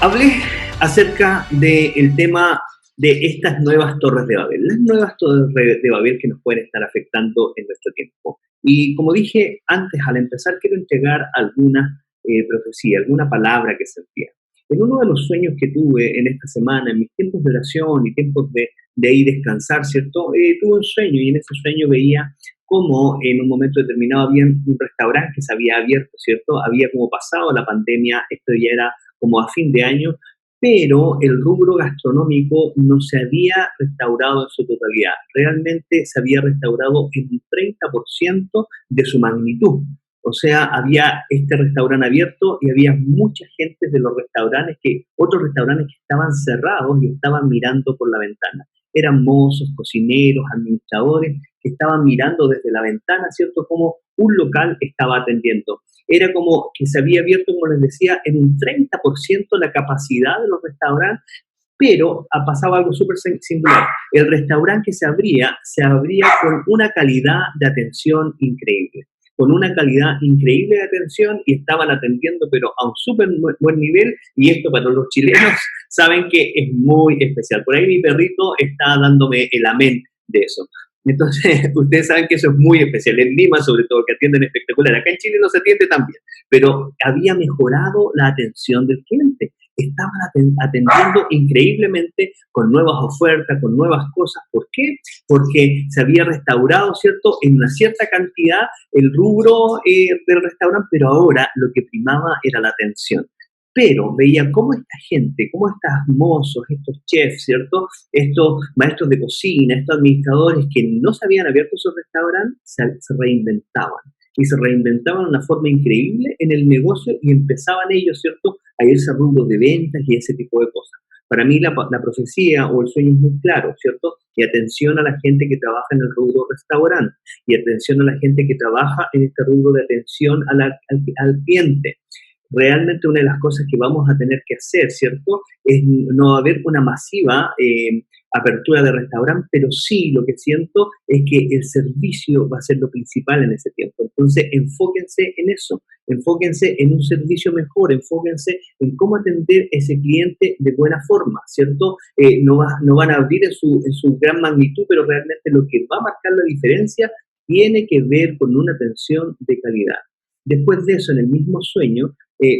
Hablé acerca del tema de estas nuevas torres de Babel, las nuevas torres de Babel que nos pueden estar afectando en nuestro tiempo. Y como dije antes, al empezar, quiero entregar alguna profecía, alguna palabra que sentía. En uno de los sueños que tuve en esta semana, en mis tiempos de oración y tiempos de ir descansar, ¿cierto? Tuve un sueño y en ese sueño veía cómo en un momento determinado había un restaurante que se había abierto, ¿cierto? Había como pasado la pandemia, esto ya era como a fin de año, pero el rubro gastronómico no se había restaurado en su totalidad. Realmente se había restaurado en un 30% de su magnitud. O sea, había este restaurante abierto y había mucha gente de los restaurantes otros restaurantes que estaban cerrados y estaban mirando por la ventana. Eran mozos, cocineros, administradores que estaban mirando desde la ventana, ¿cierto? Como un local estaba atendiendo. Era como que se había abierto, como les decía, en un 30% la capacidad de los restaurantes, pero ha pasado algo súper singular. El restaurante que se abría con una calidad de atención increíble, con una calidad increíble de atención y estaban atendiendo, pero a un súper buen nivel, y esto para los chilenos saben que es muy especial. Por ahí mi perrito está dándome el amén de eso. Entonces, ustedes saben que eso es muy especial. En Lima, sobre todo, que atienden espectacular. Acá en Chile no se atiende tan bien, pero había mejorado la atención del cliente. Estaban atendiendo increíblemente con nuevas ofertas, con nuevas cosas. ¿Por qué? Porque se había restaurado, ¿cierto?, en una cierta cantidad el rubro del restaurante, pero ahora lo que primaba era la atención. Pero veía cómo esta gente, cómo estos mozos, estos chefs, ¿cierto? Estos maestros de cocina, estos administradores que no se habían abierto esos restaurantes, se reinventaban. Y se reinventaban de una forma increíble en el negocio y empezaban ellos, ¿cierto?, a irse a rubros de ventas y ese tipo de cosas. Para mí la profecía o el sueño es muy claro, ¿cierto? Y atención a la gente que trabaja en el rubro restaurante, y atención a la gente que trabaja en este rubro de atención al cliente. Realmente una de las cosas que vamos a tener que hacer, ¿cierto?, es no haber una masiva apertura de restaurante, pero sí lo que siento es que el servicio va a ser lo principal en ese tiempo. Entonces, enfóquense en eso, enfóquense en un servicio mejor, enfóquense en cómo atender ese cliente de buena forma, ¿cierto? No van a abrir en su gran magnitud, pero realmente lo que va a marcar la diferencia tiene que ver con una atención de calidad. Después de eso, en el mismo sueño,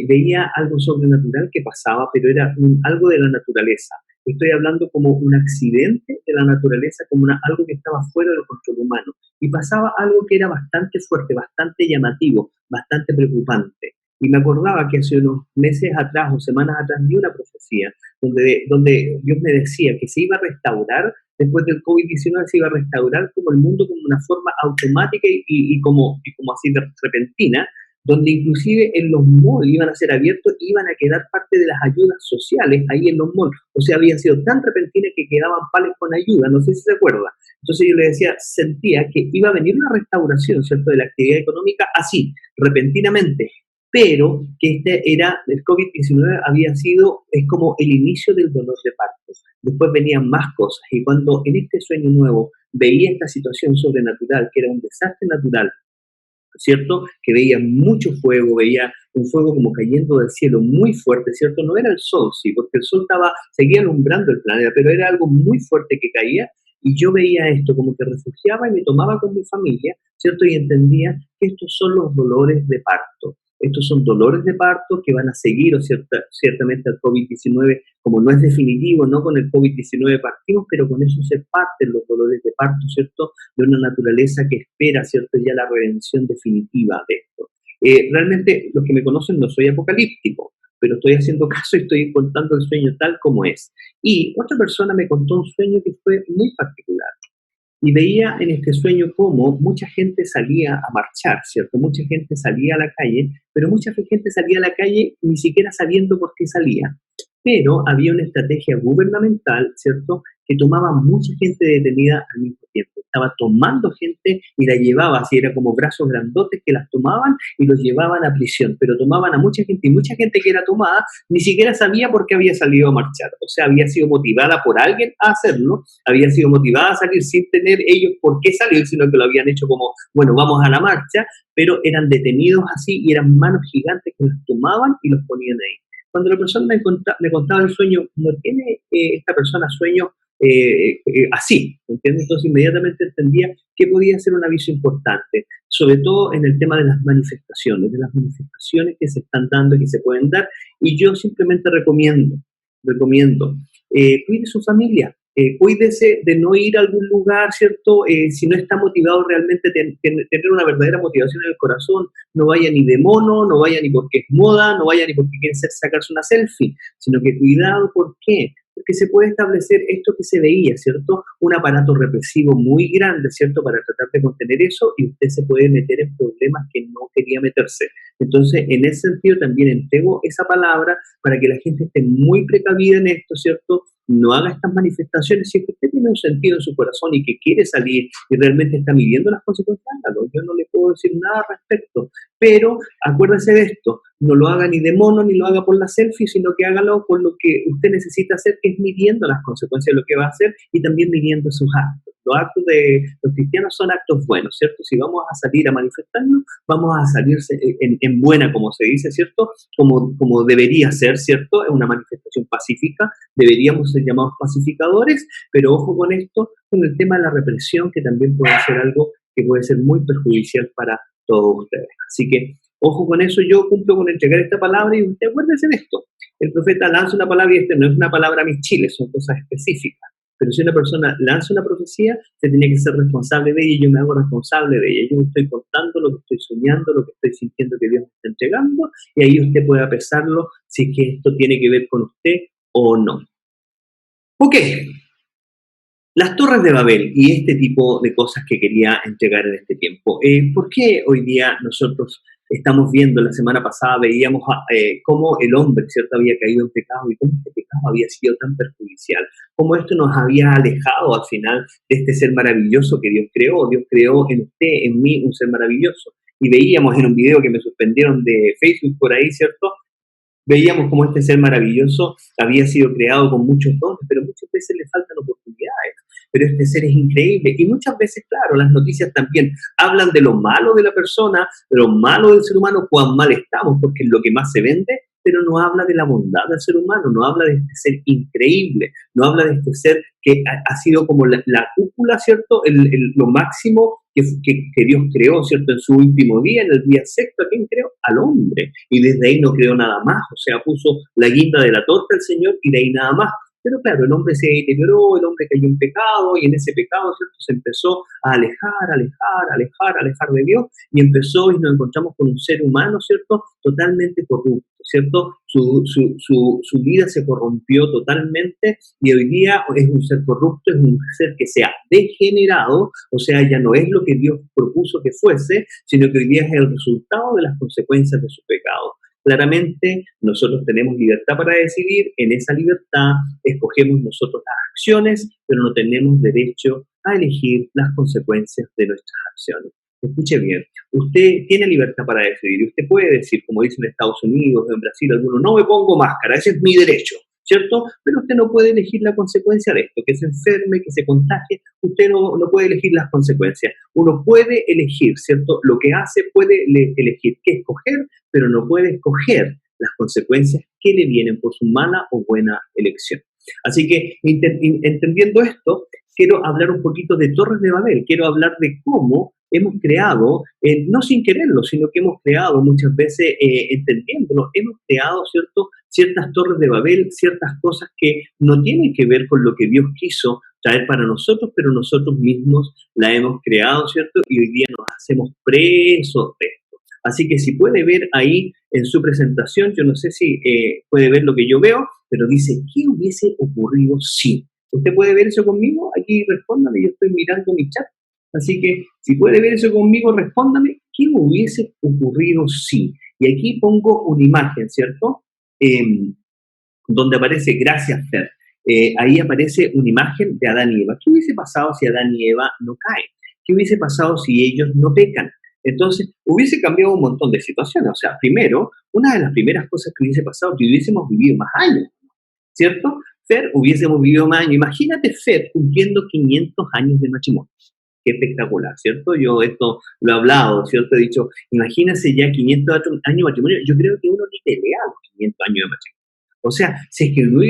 veía algo sobrenatural que pasaba, pero era algo de la naturaleza. Estoy hablando como un accidente de la naturaleza, como algo que estaba fuera del control humano. Y pasaba algo que era bastante fuerte, bastante llamativo, bastante preocupante. Y me acordaba que hace unos meses atrás o semanas atrás vi una profecía donde Dios me decía que se iba a restaurar, después del COVID-19 se iba a restaurar como el mundo como una forma automática y como así de repentina, donde inclusive en los malls iban a ser abiertos y iban a quedar parte de las ayudas sociales ahí en los malls. O sea, había sido tan repentina que quedaban pales con ayuda, no sé si se acuerda. Entonces yo le decía, sentía que iba a venir una restauración, ¿cierto?, de la actividad económica así, repentinamente, pero que el COVID-19 es como el inicio del dolor de parto. Después venían más cosas, y cuando en este sueño nuevo veía esta situación sobrenatural, que era un desastre natural, ¿cierto?, que veía mucho fuego, veía un fuego como cayendo del cielo muy fuerte, ¿cierto? No era el sol, sí, porque el sol seguía alumbrando el planeta, pero era algo muy fuerte que caía, y yo veía esto como que refugiaba y me tomaba con mi familia, ¿cierto? Y entendía que estos son los dolores de parto. Estos son dolores de parto que van a seguir, o ciertamente el COVID-19, como no es definitivo, no con el COVID-19 partimos, pero con eso se parten los dolores de parto, ¿cierto?, de una naturaleza que espera, ¿cierto?, ya la redención definitiva de esto. Realmente, los que me conocen, no soy apocalíptico, pero estoy haciendo caso y estoy contando el sueño tal como es. Y otra persona me contó un sueño que fue muy particular. Y veía en este sueño cómo mucha gente salía a marchar, ¿cierto? Mucha gente salía a la calle, pero mucha gente salía a la calle ni siquiera sabiendo por qué salía. Pero había una estrategia gubernamental, ¿cierto?, que tomaba mucha gente detenida al mismo tiempo. Estaba tomando gente y la llevaba, así era como brazos grandotes que las tomaban y los llevaban a prisión, pero tomaban a mucha gente, y mucha gente que era tomada ni siquiera sabía por qué había salido a marchar. O sea, había sido motivada por alguien a hacerlo, había sido motivada a salir sin tener ellos por qué salir, sino que lo habían hecho como, bueno, vamos a la marcha, pero eran detenidos así y eran manos gigantes que los tomaban y los ponían ahí. Cuando la persona me contaba el sueño, no tiene esta persona sueños así, ¿entiendes? Entonces inmediatamente entendía que podía ser un aviso importante, sobre todo en el tema de las manifestaciones que se están dando y que se pueden dar, y yo simplemente recomiendo, cuide su familia, cuídese de no ir a algún lugar, ¿cierto? Si no está motivado realmente, tener una verdadera motivación en el corazón, no vaya ni de mono, no vaya ni porque es moda, no vaya ni porque quiere sacarse una selfie, sino que cuidado, ¿por qué? Porque se puede establecer esto que se veía, ¿cierto? Un aparato represivo muy grande, ¿cierto? Para tratar de contener eso y usted se puede meter en problemas que no quería meterse. Entonces, en ese sentido también entrego esa palabra para que la gente esté muy precavida en esto, ¿cierto? No haga estas manifestaciones. Si es que usted tiene un sentido en su corazón y que quiere salir y realmente está midiendo las consecuencias, hágalo. Yo no le puedo decir nada al respecto. Pero acuérdese de esto, no lo haga ni de mono ni lo haga por la selfie, sino que hágalo por lo que usted necesita hacer, que es midiendo las consecuencias de lo que va a hacer y también midiendo sus actos. Los actos de los cristianos son actos buenos, ¿cierto? Si vamos a salir a manifestarnos, vamos a salir en buena, como se dice, ¿cierto? Como debería ser, ¿cierto? Es una manifestación pacífica, deberíamos ser llamados pacificadores, pero ojo con esto, con el tema de la represión, que también puede ser algo que puede ser muy perjudicial para todos ustedes. Así que, ojo con eso, yo cumplo con entregar esta palabra y usted acuérdese de esto. El profeta lanza una palabra y no es una palabra mis chiles, son cosas específicas. Pero si una persona lanza una profecía, se tiene que ser responsable de ella y yo me hago responsable de ella. Yo estoy contando lo que estoy soñando, lo que estoy sintiendo que Dios me está entregando y ahí usted puede pesarlo si es que esto tiene que ver con usted o no. Ok, las Torres de Babel y este tipo de cosas que quería entregar en este tiempo. ¿Por qué hoy día nosotros estamos viendo, la semana pasada veíamos cómo el hombre, ¿cierto?, había caído en pecado y cómo este pecado había sido tan perjudicial? Cómo esto nos había alejado al final de este ser maravilloso que Dios creó. Dios creó en usted, en mí, un ser maravilloso. Y veíamos en un video que me suspendieron de Facebook por ahí, ¿cierto? Veíamos cómo este ser maravilloso había sido creado con muchos dones, pero muchas veces le faltan oportunidades. Pero este ser es increíble. Y muchas veces, claro, las noticias también hablan de lo malo de la persona, de lo malo del ser humano, cuán mal estamos, porque es lo que más se vende, pero no habla de la bondad del ser humano, no habla de este ser increíble, no habla de este ser que ha sido como la cúpula, ¿cierto? Lo máximo que Dios creó, ¿cierto? En su último día, en el día sexto, ¿a quién creó? Al hombre. Y desde ahí no creó nada más, o sea, puso la guinda de la torta el Señor y de ahí nada más. Pero claro, el hombre se deterioró, el hombre cayó en pecado y en ese pecado, ¿cierto?, se empezó a alejar de Dios y empezó y nos encontramos con un ser humano, ¿cierto?, totalmente corrupto, ¿cierto? Su vida se corrompió totalmente y hoy día es un ser corrupto, es un ser que se ha degenerado, o sea, ya no es lo que Dios propuso que fuese, sino que hoy día es el resultado de las consecuencias de su pecado. Claramente nosotros tenemos libertad para decidir, en esa libertad escogemos nosotros las acciones, pero no tenemos derecho a elegir las consecuencias de nuestras acciones. Escuche bien, usted tiene libertad para decidir, usted puede decir, como dicen en Estados Unidos, en Brasil, algunos, no me pongo máscara, ese es mi derecho, ¿cierto? Pero usted no puede elegir la consecuencia de esto, que se enferme, que se contagie, usted no puede elegir las consecuencias. Uno puede elegir, ¿cierto? Lo que hace, puede elegir qué escoger, pero no puede escoger las consecuencias que le vienen por su mala o buena elección. Así que, entendiendo esto, quiero hablar un poquito de Torres de Babel, quiero hablar de cómo hemos creado, no sin quererlo, sino que hemos creado muchas veces, entendiéndolo, hemos creado, ¿cierto?, ciertas Torres de Babel, ciertas cosas que no tienen que ver con lo que Dios quiso traer para nosotros, pero nosotros mismos la hemos creado, ¿cierto? Y hoy día nos hacemos presos de esto. Así que si puede ver ahí en su presentación, yo no sé si puede ver lo que yo veo, pero dice, ¿qué hubiese ocurrido si? ¿Usted puede ver eso conmigo? Aquí respóndame, yo estoy mirando mi chat. Así que si puede ver eso conmigo, respóndame, ¿qué hubiese ocurrido si? Y aquí pongo una imagen, ¿cierto? Donde aparece, gracias Fer, ahí aparece una imagen de Adán y Eva. ¿Qué hubiese pasado si Adán y Eva no caen? ¿Qué hubiese pasado si ellos no pecan? Entonces, hubiese cambiado un montón de situaciones. O sea, primero, una de las primeras cosas que hubiese pasado es que hubiésemos vivido más años, ¿cierto? Fer, hubiésemos vivido más años. Imagínate Fer cumpliendo 500 años de matrimonio. Qué espectacular, ¿cierto? Yo esto lo he hablado, ¿cierto? He dicho, imagínense ya 500 años de matrimonio. Yo creo que uno ni te vea los 500 años de matrimonio. O sea, si es que no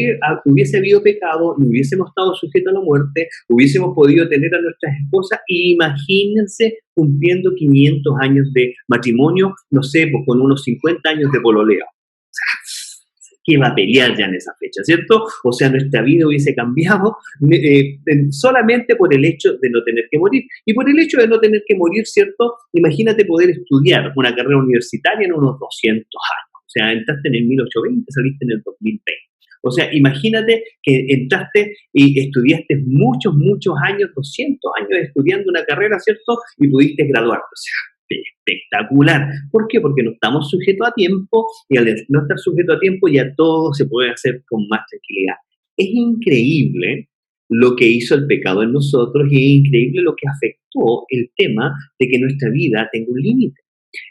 hubiese habido pecado, no hubiésemos estado sujetos a la muerte, hubiésemos podido tener a nuestras esposas, y imagínense cumpliendo 500 años de matrimonio, no sé, pues con unos 50 años de pololeo. O sea, ¿qué va a pelear ya en esa fecha, cierto? O sea, nuestra vida hubiese cambiado solamente por el hecho de no tener que morir. Y por el hecho de no tener que morir, ¿cierto? Imagínate poder estudiar una carrera universitaria en unos 200 años. O sea, entraste en el 1820, saliste en el 2020. O sea, imagínate que entraste y estudiaste muchos, muchos años, 200 años estudiando una carrera, ¿cierto? Y pudiste graduarte. O sea, espectacular. ¿Por qué? Porque no estamos sujetos a tiempo, y al no estar sujeto a tiempo ya todo se puede hacer con más tranquilidad. Es increíble lo que hizo el pecado en nosotros, y es increíble lo que afectó el tema de que nuestra vida tenga un límite.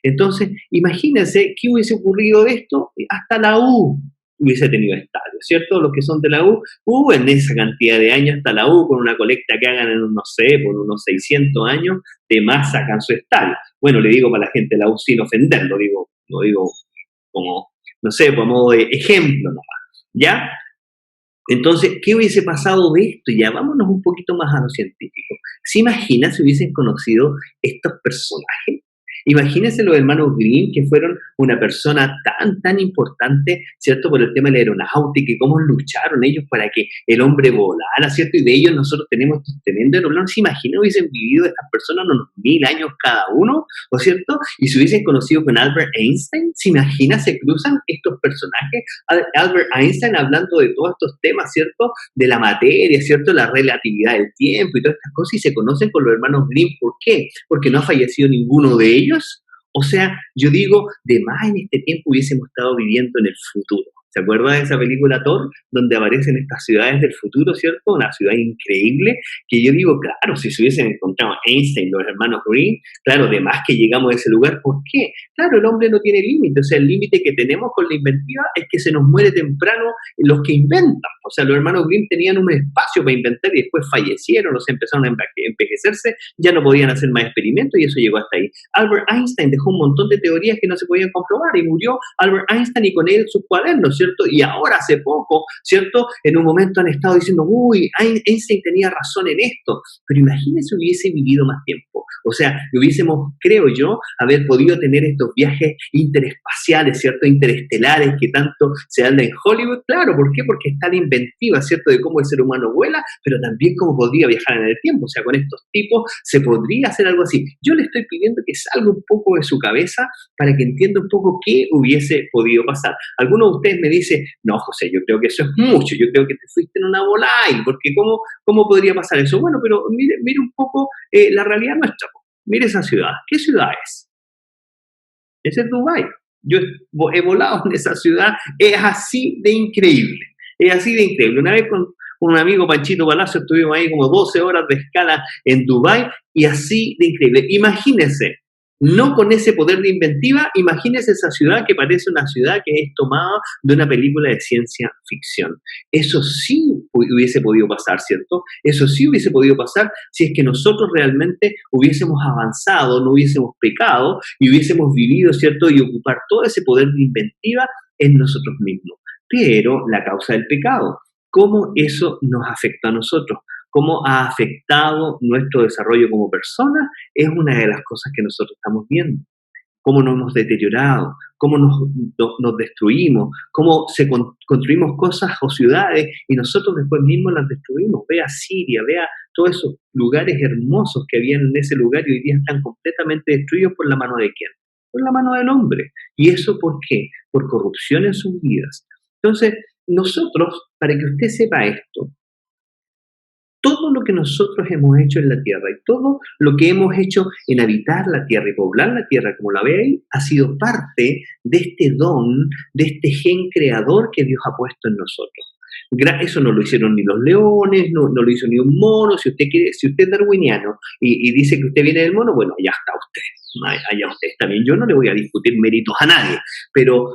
Entonces, imagínense qué hubiese ocurrido de esto. Hasta la U hubiese tenido estadio, ¿cierto? Los que son de la U, en esa cantidad de años, hasta la U, con una colecta que hagan en, no sé, por unos 600 años, de más sacan su estadio. Bueno, le digo para la gente de la U sin ofender, lo digo como, no sé, como modo de ejemplo nomás, ¿ya? Entonces, ¿qué hubiese pasado de esto? Ya vámonos un poquito más a lo científico. ¿Se imagina si hubiesen conocido estos personajes? Imagínense los hermanos Grimm, que fueron una persona tan, tan importante, ¿cierto? Por el tema de la aeronáutica, y cómo lucharon ellos para que el hombre volara, ¿cierto? Y de ellos nosotros tenemos estos tremendos aeroplanos. ¿Se imaginan hubiesen vivido estas personas unos 1000 años cada uno? ¿O cierto? Y si hubiesen conocido con Albert Einstein, ¿se imagina? Se cruzan estos personajes. Albert Einstein hablando de todos estos temas, ¿cierto? De la materia, ¿cierto? La relatividad del tiempo y todas estas cosas, y se conocen con los hermanos Grimm. ¿Por qué? Porque no ha fallecido ninguno de ellos. O sea, yo digo, de más en este tiempo hubiésemos estado viviendo en el futuro. ¿Se acuerda de esa película Thor, donde aparecen estas ciudades del futuro, cierto? Una ciudad increíble, que yo digo, claro, si se hubiesen encontrado Einstein, los hermanos Green, claro, de más que llegamos a ese lugar. ¿Por qué? Claro, el hombre no tiene límite. O sea, el límite que tenemos con la inventiva es que se nos muere temprano los que inventan. O sea, los hermanos Grimm tenían un espacio para inventar y después fallecieron, o sea, empezaron a envejecerse, ya no podían hacer más experimentos, y eso llegó hasta ahí. Albert Einstein dejó un montón de teorías que no se podían comprobar, y murió Albert Einstein y con él sus cuadernos, ¿cierto? Y ahora hace poco, ¿cierto? En un momento han estado diciendo, uy, Einstein tenía razón en esto, pero imagínense si hubiese vivido más tiempo. O sea, que hubiésemos, creo yo, haber podido tener estos viajes interespaciales, ¿cierto? Interestelares que tanto se habla en Hollywood. Claro, ¿por qué? Porque está la inventiva, ¿cierto? De cómo el ser humano vuela, pero también cómo podría viajar en el tiempo. O sea, con estos tipos se podría hacer algo así. Yo le estoy pidiendo que salga un poco de su cabeza para que entienda un poco qué hubiese podido pasar. Algunos de ustedes me dicen, no, José, yo creo que eso es mucho, yo creo que te fuiste en una bola, porque ¿cómo podría pasar eso? Bueno, pero mire un poco la realidad nuestra. Mire esa ciudad. ¿Qué ciudad es? Ese es Dubái. Yo he volado en esa ciudad, es así de increíble. Es así de increíble. Una vez con un amigo, Panchito Palacio, estuvimos ahí como 12 horas de escala en Dubái, y así de increíble. Imagínense, no con ese poder de inventiva, imagínense esa ciudad que parece una ciudad que es tomada de una película de ciencia ficción. Eso sí hubiese podido pasar, ¿cierto? Eso sí hubiese podido pasar si es que nosotros realmente hubiésemos avanzado, no hubiésemos pecado y hubiésemos vivido, ¿cierto? Y ocupar todo ese poder de inventiva en nosotros mismos. Pero la causa del pecado, ¿cómo eso nos afecta a nosotros? ¿Cómo ha afectado nuestro desarrollo como personas? Es una de las cosas que nosotros estamos viendo. Cómo nos hemos deteriorado, cómo nos destruimos, cómo construimos cosas o ciudades y nosotros después mismos las destruimos. Vea Siria, vea todos esos lugares hermosos que habían en ese lugar, y hoy día están completamente destruidos por la mano de ¿quién? Por la mano del hombre. ¿Y eso por qué? Por corrupción en sus vidas. Entonces, nosotros, para que usted sepa esto, todo lo que nosotros hemos hecho en la tierra y todo lo que hemos hecho en habitar la tierra y poblar la tierra, como la ve ahí, ha sido parte de este don, de este gen creador que Dios ha puesto en nosotros. Eso no lo hicieron ni los leones, no lo hizo ni un mono. Si usted es darwiniano y dice que usted viene del mono, bueno, allá está usted. Allá usted está bien. Yo no le voy a discutir méritos a nadie, pero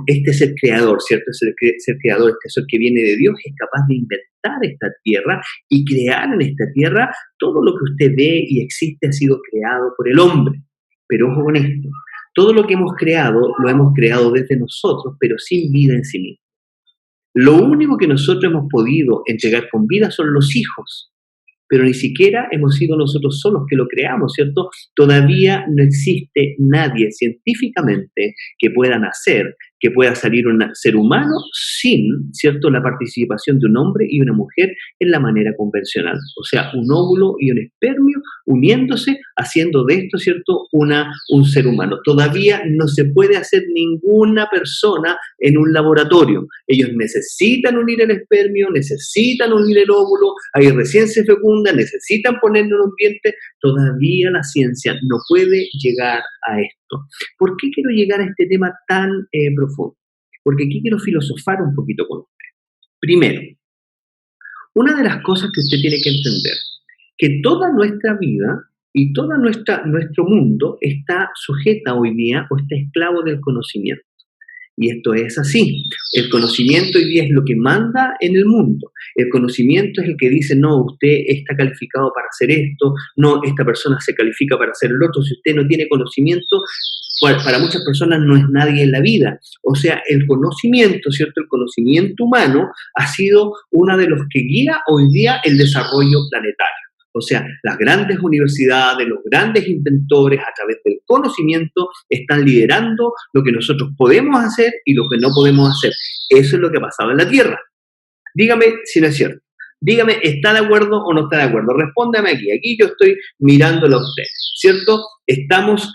este ser creador, ¿cierto? Ser creador, este ser que viene de Dios, es capaz de inventar esta tierra y crear en esta tierra todo lo que usted ve y existe ha sido creado por el hombre. Pero ojo con esto, todo lo que hemos creado lo hemos creado desde nosotros, pero sin vida en sí mismo. Lo único que nosotros hemos podido entregar con vida son los hijos, pero ni siquiera hemos sido nosotros solos que lo creamos, ¿cierto? Todavía no existe nadie científicamente que pueda nacer, que pueda salir un ser humano sin, ¿cierto?, la participación de un hombre y una mujer en la manera convencional. O sea, un óvulo y un espermio uniéndose, haciendo de esto, ¿cierto?, un ser humano. Todavía no se puede hacer ninguna persona en un laboratorio. Ellos necesitan unir el espermio, necesitan unir el óvulo, ahí recién se fecunda, necesitan ponerlo en un vientre. Todavía la ciencia no puede llegar a esto. ¿Por qué quiero llegar a este tema tan profundo? Porque aquí quiero filosofar un poquito con usted. Primero, una de las cosas que usted tiene que entender, que toda nuestra vida y todo nuestro mundo está sujeta hoy día o está esclavo del conocimiento. Y esto es así. El conocimiento hoy día es lo que manda en el mundo. El conocimiento es el que dice, no, usted está calificado para hacer esto, no, esta persona se califica para hacer el otro. Si usted no tiene conocimiento, para muchas personas no es nadie en la vida. O sea, el conocimiento, ¿cierto? El conocimiento humano ha sido uno de los que guía hoy día el desarrollo planetario. O sea, las grandes universidades, los grandes inventores a través del conocimiento están liderando lo que nosotros podemos hacer y lo que no podemos hacer. Eso es lo que ha pasado en la Tierra. Dígame si no es cierto. Dígame, ¿está de acuerdo o no está de acuerdo? Respóndame aquí. Aquí yo estoy mirándolo a usted, ¿cierto? Estamos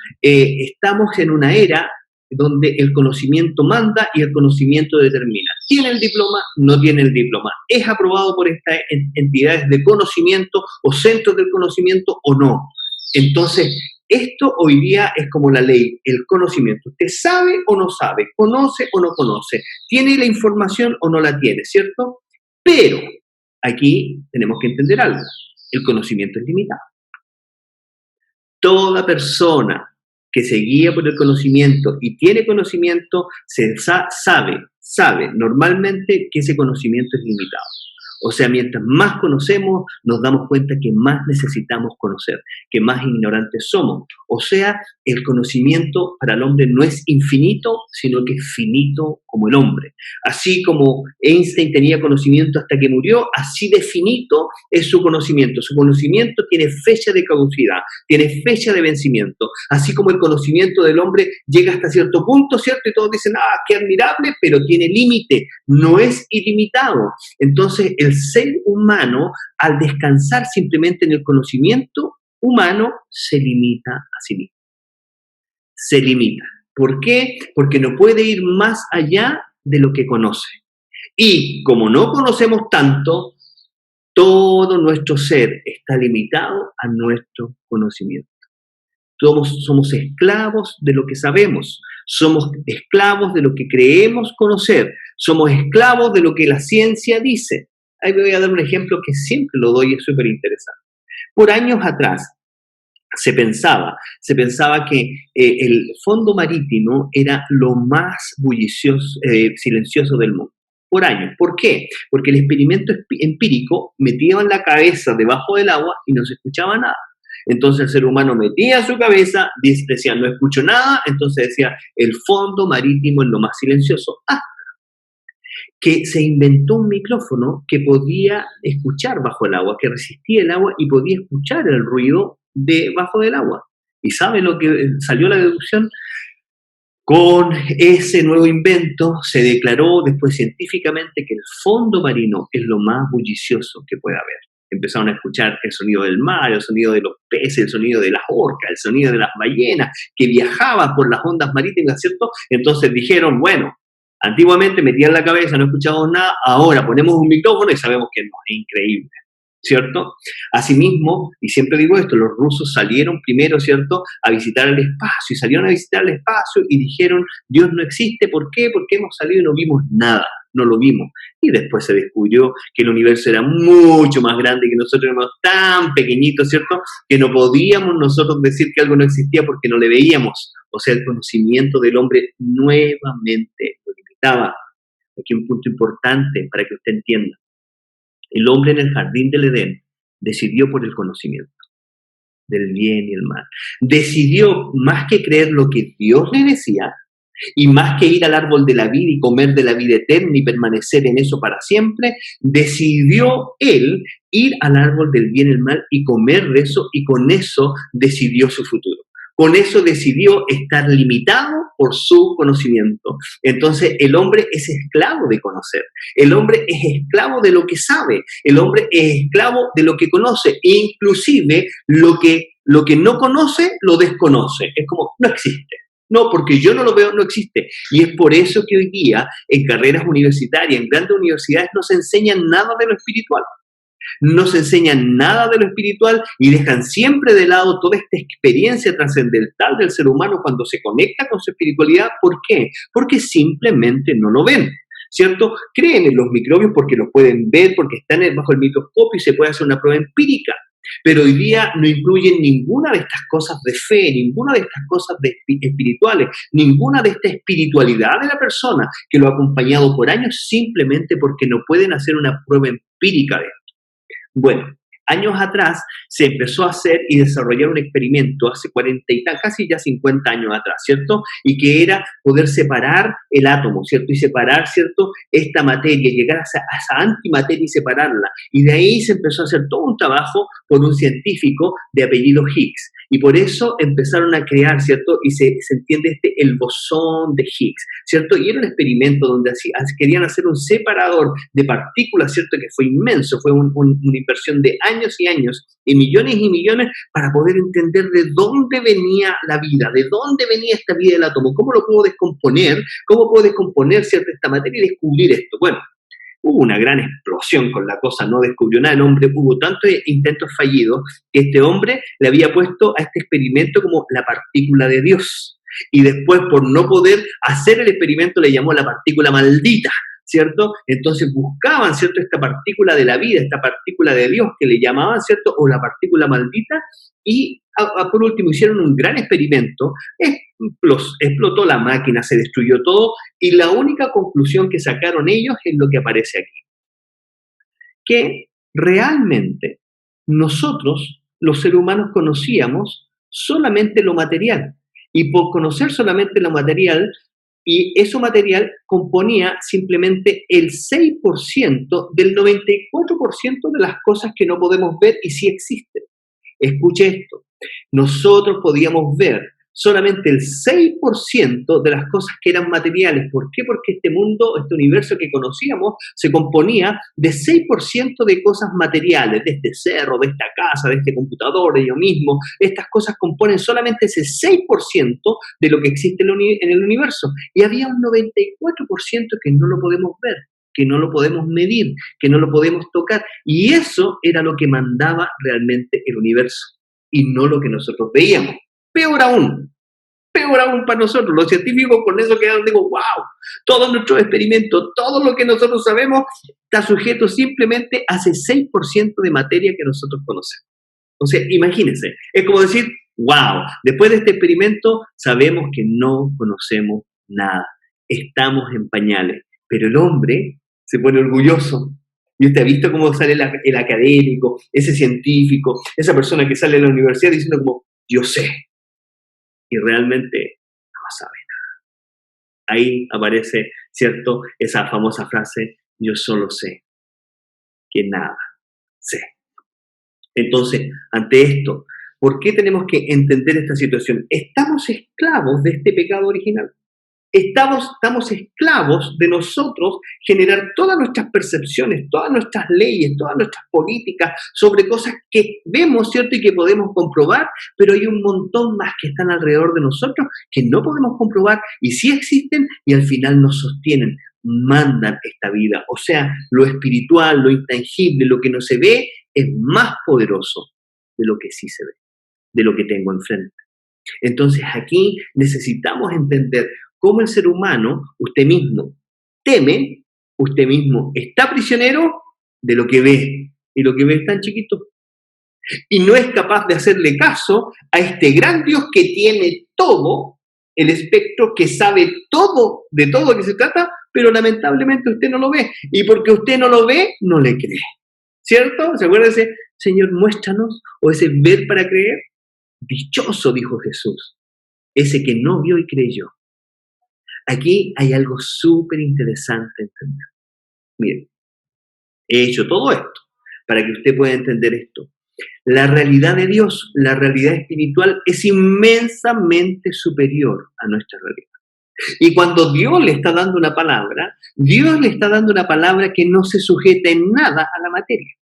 en una era donde el conocimiento manda y el conocimiento determina. ¿Tiene el diploma? No tiene el diploma. ¿Es aprobado por estas entidades de conocimiento o centros del conocimiento o no? Entonces, esto hoy día es como la ley, el conocimiento. ¿Usted sabe o no sabe? ¿Conoce o no conoce? ¿Tiene la información o no la tiene? ¿Cierto? Pero aquí tenemos que entender algo. El conocimiento es limitado. Toda persona que se guía por el conocimiento y tiene conocimiento, sabe normalmente que ese conocimiento es limitado. O sea, mientras más conocemos, nos damos cuenta que más necesitamos conocer, que más ignorantes somos. O sea, el conocimiento para el hombre no es infinito, sino que es finito como el hombre. Así como Einstein tenía conocimiento hasta que murió, así de finito es su conocimiento. Su conocimiento tiene fecha de caducidad, tiene fecha de vencimiento. Así como el conocimiento del hombre llega hasta cierto punto, ¿cierto? Y todos dicen, qué admirable, pero tiene límite, no es ilimitado. Entonces, el ser humano, al descansar simplemente en el conocimiento humano, se limita a sí mismo. Se limita. ¿Por qué? Porque no puede ir más allá de lo que conoce. Y como no conocemos tanto, todo nuestro ser está limitado a nuestro conocimiento. Todos somos esclavos de lo que sabemos, somos esclavos de lo que creemos conocer, somos esclavos de lo que la ciencia dice. Ahí me voy a dar un ejemplo que siempre lo doy y es súper interesante. Por años atrás se pensaba que el fondo marítimo era lo más bullicioso, silencioso del mundo. Por años. ¿Por qué? Porque el experimento empírico metía la cabeza debajo del agua y no se escuchaba nada. Entonces el ser humano metía su cabeza, decía, no escucho nada, entonces decía, el fondo marítimo es lo más silencioso. Que se inventó un micrófono que podía escuchar bajo el agua, que resistía el agua y podía escuchar el ruido debajo del agua. ¿Y sabe lo que salió la deducción? Con ese nuevo invento se declaró después científicamente que el fondo marino es lo más bullicioso que puede haber. Empezaron a escuchar el sonido del mar, el sonido de los peces, el sonido de las orcas, el sonido de las ballenas que viajaban por las ondas marítimas, ¿cierto? Entonces dijeron, bueno, antiguamente metían la cabeza, no escuchábamos nada, ahora ponemos un micrófono y sabemos que no, es increíble, ¿cierto? Asimismo, y siempre digo esto, los rusos salieron primero, ¿cierto?, a visitar el espacio, y salieron a visitar el espacio y dijeron, Dios no existe, ¿por qué? Porque hemos salido y no vimos nada, no lo vimos. Y después se descubrió que el universo era mucho más grande, que nosotros éramos tan pequeñitos, ¿cierto?, que no podíamos nosotros decir que algo no existía porque no le veíamos. O sea, el conocimiento del hombre nuevamente lo limitaba. Aquí un punto importante para que usted entienda. El hombre en el jardín del Edén decidió por el conocimiento del bien y el mal. Decidió, más que creer lo que Dios le decía, Y más que ir al árbol de la vida y comer de la vida eterna y permanecer en eso para siempre, decidió él ir al árbol del bien y el mal y comer de eso, y con eso decidió su futuro. Con eso decidió estar limitado por su conocimiento. Entonces el hombre es esclavo de conocer. El hombre es esclavo de lo que sabe. El hombre es esclavo de lo que conoce. E inclusive lo que no conoce, lo desconoce. Es como, no existe. No, porque yo no lo veo, no existe. Y es por eso que hoy día en carreras universitarias, en grandes universidades, no se enseñan nada de lo espiritual. No se enseñan nada de lo espiritual y dejan siempre de lado toda esta experiencia trascendental del ser humano cuando se conecta con su espiritualidad. ¿Por qué? Porque simplemente no lo ven, ¿cierto? Creen en los microbios porque los pueden ver, porque están bajo el microscopio y se puede hacer una prueba empírica. Pero hoy día no incluyen ninguna de estas cosas de fe, ninguna de estas cosas espirituales, ninguna de esta espiritualidad de la persona que lo ha acompañado por años simplemente porque no pueden hacer una prueba empírica de esto. Bueno, años atrás se empezó a hacer y desarrollar un experimento, hace 40 y casi ya 50 años atrás, ¿cierto? Y que era poder separar el átomo, ¿cierto? Y separar, ¿cierto? Esta materia, llegar a esa antimateria y separarla. Y de ahí se empezó a hacer todo un trabajo por un científico de apellido Higgs. Y por eso empezaron a crear, ¿cierto? Y se entiende el bosón de Higgs, ¿cierto? Y era un experimento donde querían hacer un separador de partículas, ¿cierto? Que fue inmenso, fue una inversión de años y años, y millones, para poder entender de dónde venía la vida, de dónde venía esta vida del átomo, cómo lo puedo descomponer, ¿cierto? Esta materia y descubrir esto. Bueno, hubo una gran explosión con la cosa, no descubrió nada el hombre, hubo tantos intentos fallidos que este hombre le había puesto a este experimento como la partícula de Dios. Y después, por no poder hacer el experimento, le llamó la partícula maldita, ¿cierto? Entonces buscaban, ¿cierto?, esta partícula de la vida, esta partícula de Dios que le llamaban, ¿cierto?, o la partícula maldita, y por último hicieron un gran experimento, explotó la máquina, se destruyó todo, y la única conclusión que sacaron ellos es lo que aparece aquí, que realmente nosotros, los seres humanos, conocíamos solamente lo material, y por conocer solamente lo material, y eso material componía simplemente el 6% del 94% de las cosas que no podemos ver y sí existen. Escuche esto, nosotros podíamos ver solamente el 6% de las cosas que eran materiales. ¿Por qué? Porque este mundo, este universo que conocíamos, se componía de 6% de cosas materiales, de este cerro, de esta casa, de este computador, de yo mismo. Estas cosas componen solamente ese 6% de lo que existe en el universo. Y había un 94% que no lo podemos ver, que no lo podemos medir, que no lo podemos tocar. Y eso era lo que mandaba realmente el universo, y no lo que nosotros veíamos. Peor aún para nosotros, los científicos con eso quedan, digo, wow, todos nuestros experimentos, todo lo que nosotros sabemos está sujeto simplemente a ese 6% de materia que nosotros conocemos. Entonces, imagínense, es como decir, wow, después de este experimento sabemos que no conocemos nada, estamos en pañales, pero el hombre se pone orgulloso. Y usted ha visto cómo sale el académico, ese científico, esa persona que sale de la universidad diciendo como, yo sé, y realmente no sabe nada. Ahí aparece, ¿cierto?, esa famosa frase, yo solo sé que nada sé. Entonces, ante esto, ¿por qué tenemos que entender esta situación? Estamos esclavos de este pecado original. Estamos esclavos de nosotros generar todas nuestras percepciones, todas nuestras leyes, todas nuestras políticas sobre cosas que vemos, ¿cierto?, y que podemos comprobar, pero hay un montón más que están alrededor de nosotros que no podemos comprobar y sí existen y al final nos sostienen, mandan esta vida. O sea, lo espiritual, lo intangible, lo que no se ve es más poderoso de lo que sí se ve, de lo que tengo enfrente. Entonces aquí necesitamos entender cómo el ser humano, usted mismo, teme, usted mismo está prisionero de lo que ve, y lo que ve es tan chiquito. Y no es capaz de hacerle caso a este gran Dios que tiene todo, el espectro, que sabe todo, de todo que se trata, pero lamentablemente usted no lo ve. Y porque usted no lo ve, no le cree. ¿Cierto? ¿Se acuerda de ese Señor, muéstranos? O ese ver para creer. Dichoso, dijo Jesús, ese que no vio y creyó. Aquí hay algo súper interesante a entender. Miren, he hecho todo esto para que usted pueda entender esto. La realidad de Dios, la realidad espiritual, es inmensamente superior a nuestra realidad. Y cuando Dios le está dando una palabra, Dios le está dando una palabra que no se sujeta en nada a la materia,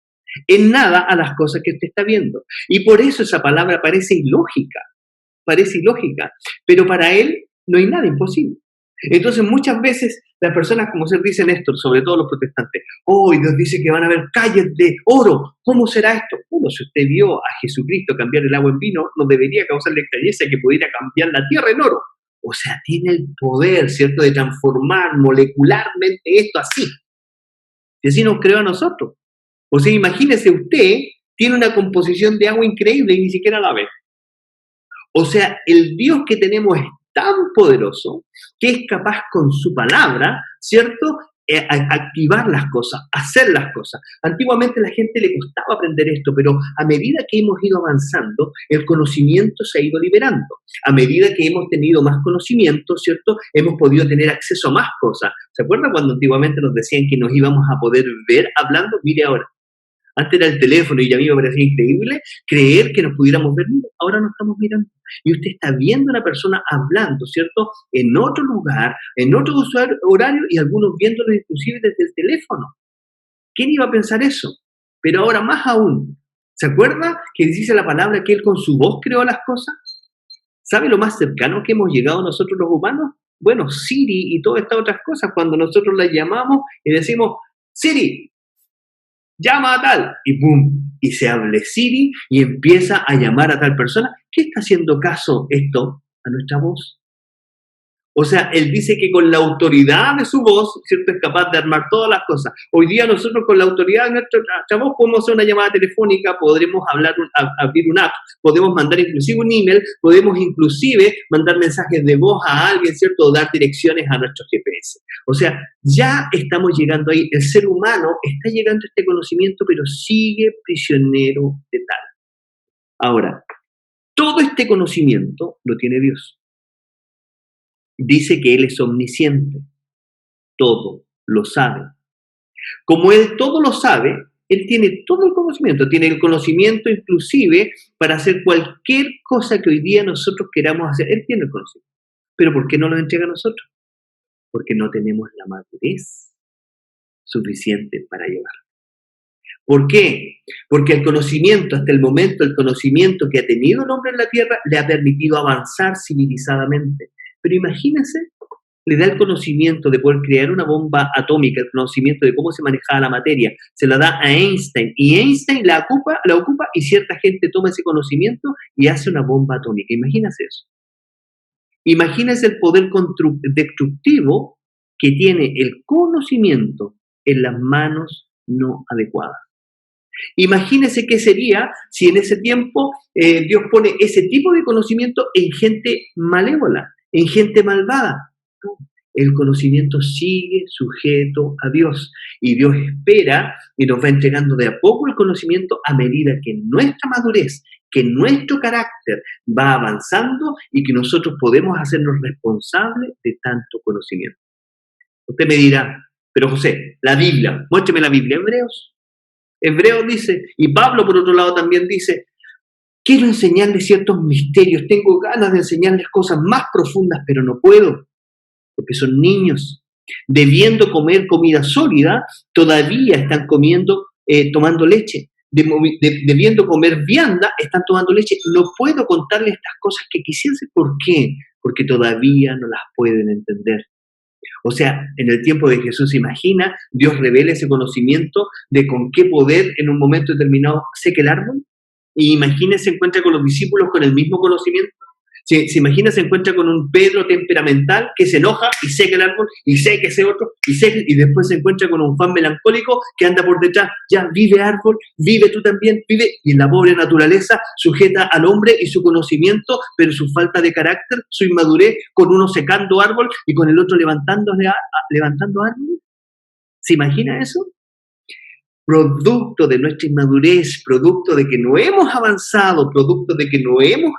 en nada a las cosas que usted está viendo. Y por eso esa palabra parece ilógica, pero para Él no hay nada imposible. Entonces muchas veces las personas, como se dice Néstor, sobre todo los protestantes, hoy Dios dice que van a haber calles de oro, ¿cómo será esto? Bueno, si usted vio a Jesucristo cambiar el agua en vino, no debería causarle extrañeza que pudiera cambiar la tierra en oro. O sea, tiene el poder, ¿cierto?, de transformar molecularmente esto así. Y así nos creó a nosotros. O sea, imagínese usted, tiene una composición de agua increíble y ni siquiera la ve. O sea, el Dios que tenemos es tan poderoso que es capaz con su palabra, ¿cierto?, activar las cosas, hacer las cosas. Antiguamente a la gente le costaba aprender esto, pero a medida que hemos ido avanzando, el conocimiento se ha ido liberando. A medida que hemos tenido más conocimiento, ¿cierto?, hemos podido tener acceso a más cosas. ¿Se acuerdan cuando antiguamente nos decían que nos íbamos a poder ver hablando? Mire ahora. Antes era el teléfono y a mí me parecía increíble creer que nos pudiéramos ver. Mira, ahora nos estamos mirando. Y usted está viendo a una persona hablando, ¿cierto?, en otro lugar, en otro horario y algunos viéndolo inclusive desde el teléfono. ¿Quién iba a pensar eso? Pero ahora más aún. ¿Se acuerda que dice la palabra que Él con su voz creó las cosas? ¿Sabe lo más cercano que hemos llegado nosotros los humanos? Bueno, Siri y todas estas otras cosas, cuando nosotros las llamamos y decimos, Siri, llama a tal, y ¡pum! Y se hable Siri y empieza a llamar a tal persona. ¿Qué está haciendo caso esto a nuestra voz? O sea, Él dice que con la autoridad de su voz, ¿cierto?, es capaz de armar todas las cosas. Hoy día nosotros con la autoridad de nuestra voz podemos hacer una llamada telefónica, podremos abrir una app, podemos mandar inclusive un email, podemos inclusive mandar mensajes de voz a alguien, ¿cierto?, o dar direcciones a nuestros GPS. O sea, ya estamos llegando ahí. El ser humano está llegando a este conocimiento, pero sigue prisionero de tal. Ahora, todo este conocimiento lo tiene Dios. Dice que Él es omnisciente, todo lo sabe. Como Él todo lo sabe, Él tiene todo el conocimiento inclusive para hacer cualquier cosa que hoy día nosotros queramos hacer. Él tiene el conocimiento. ¿Pero por qué no lo entrega a nosotros? Porque no tenemos la madurez suficiente para llevarlo. ¿Por qué? Porque el conocimiento, hasta el momento, el conocimiento que ha tenido el hombre en la tierra le ha permitido avanzar civilizadamente. Pero imagínense, le da el conocimiento de poder crear una bomba atómica, el conocimiento de cómo se manejaba la materia, se la da a Einstein, y Einstein la ocupa y cierta gente toma ese conocimiento y hace una bomba atómica. Imagínense eso. Imagínense el poder destructivo que tiene el conocimiento en las manos no adecuadas. Imagínense qué sería si en ese tiempo Dios pone ese tipo de conocimiento en gente malévola, en gente malvada. No, el conocimiento sigue sujeto a Dios y Dios espera y nos va entregando de a poco el conocimiento a medida que nuestra madurez, que nuestro carácter va avanzando y que nosotros podemos hacernos responsables de tanto conocimiento. Usted me dirá, pero José, la Biblia, muéstrame la Biblia. Hebreos dice, y Pablo por otro lado también dice, quiero enseñarles ciertos misterios, tengo ganas de enseñarles cosas más profundas, pero no puedo, porque son niños. Debiendo comer comida sólida, todavía están tomando leche. Debiendo comer vianda, están tomando leche. No puedo contarles estas cosas que quisiese. ¿Por qué? Porque todavía no las pueden entender. O sea, en el tiempo de Jesús, imagina, Dios revela ese conocimiento de con qué poder en un momento determinado seca el árbol. Y imagina, se encuentra con los discípulos con el mismo conocimiento. Se imagina, se encuentra con un Pedro temperamental que se enoja y seca el árbol y seca ese otro y después se encuentra con un Juan melancólico que anda por detrás. Ya, vive árbol, vive tú también, vive. Y la pobre naturaleza sujeta al hombre y su conocimiento, pero su falta de carácter, su inmadurez, con uno secando árbol y con el otro levantando árbol. ¿Se imagina eso? Producto de nuestra inmadurez, producto de que no hemos avanzado, producto de que no hemos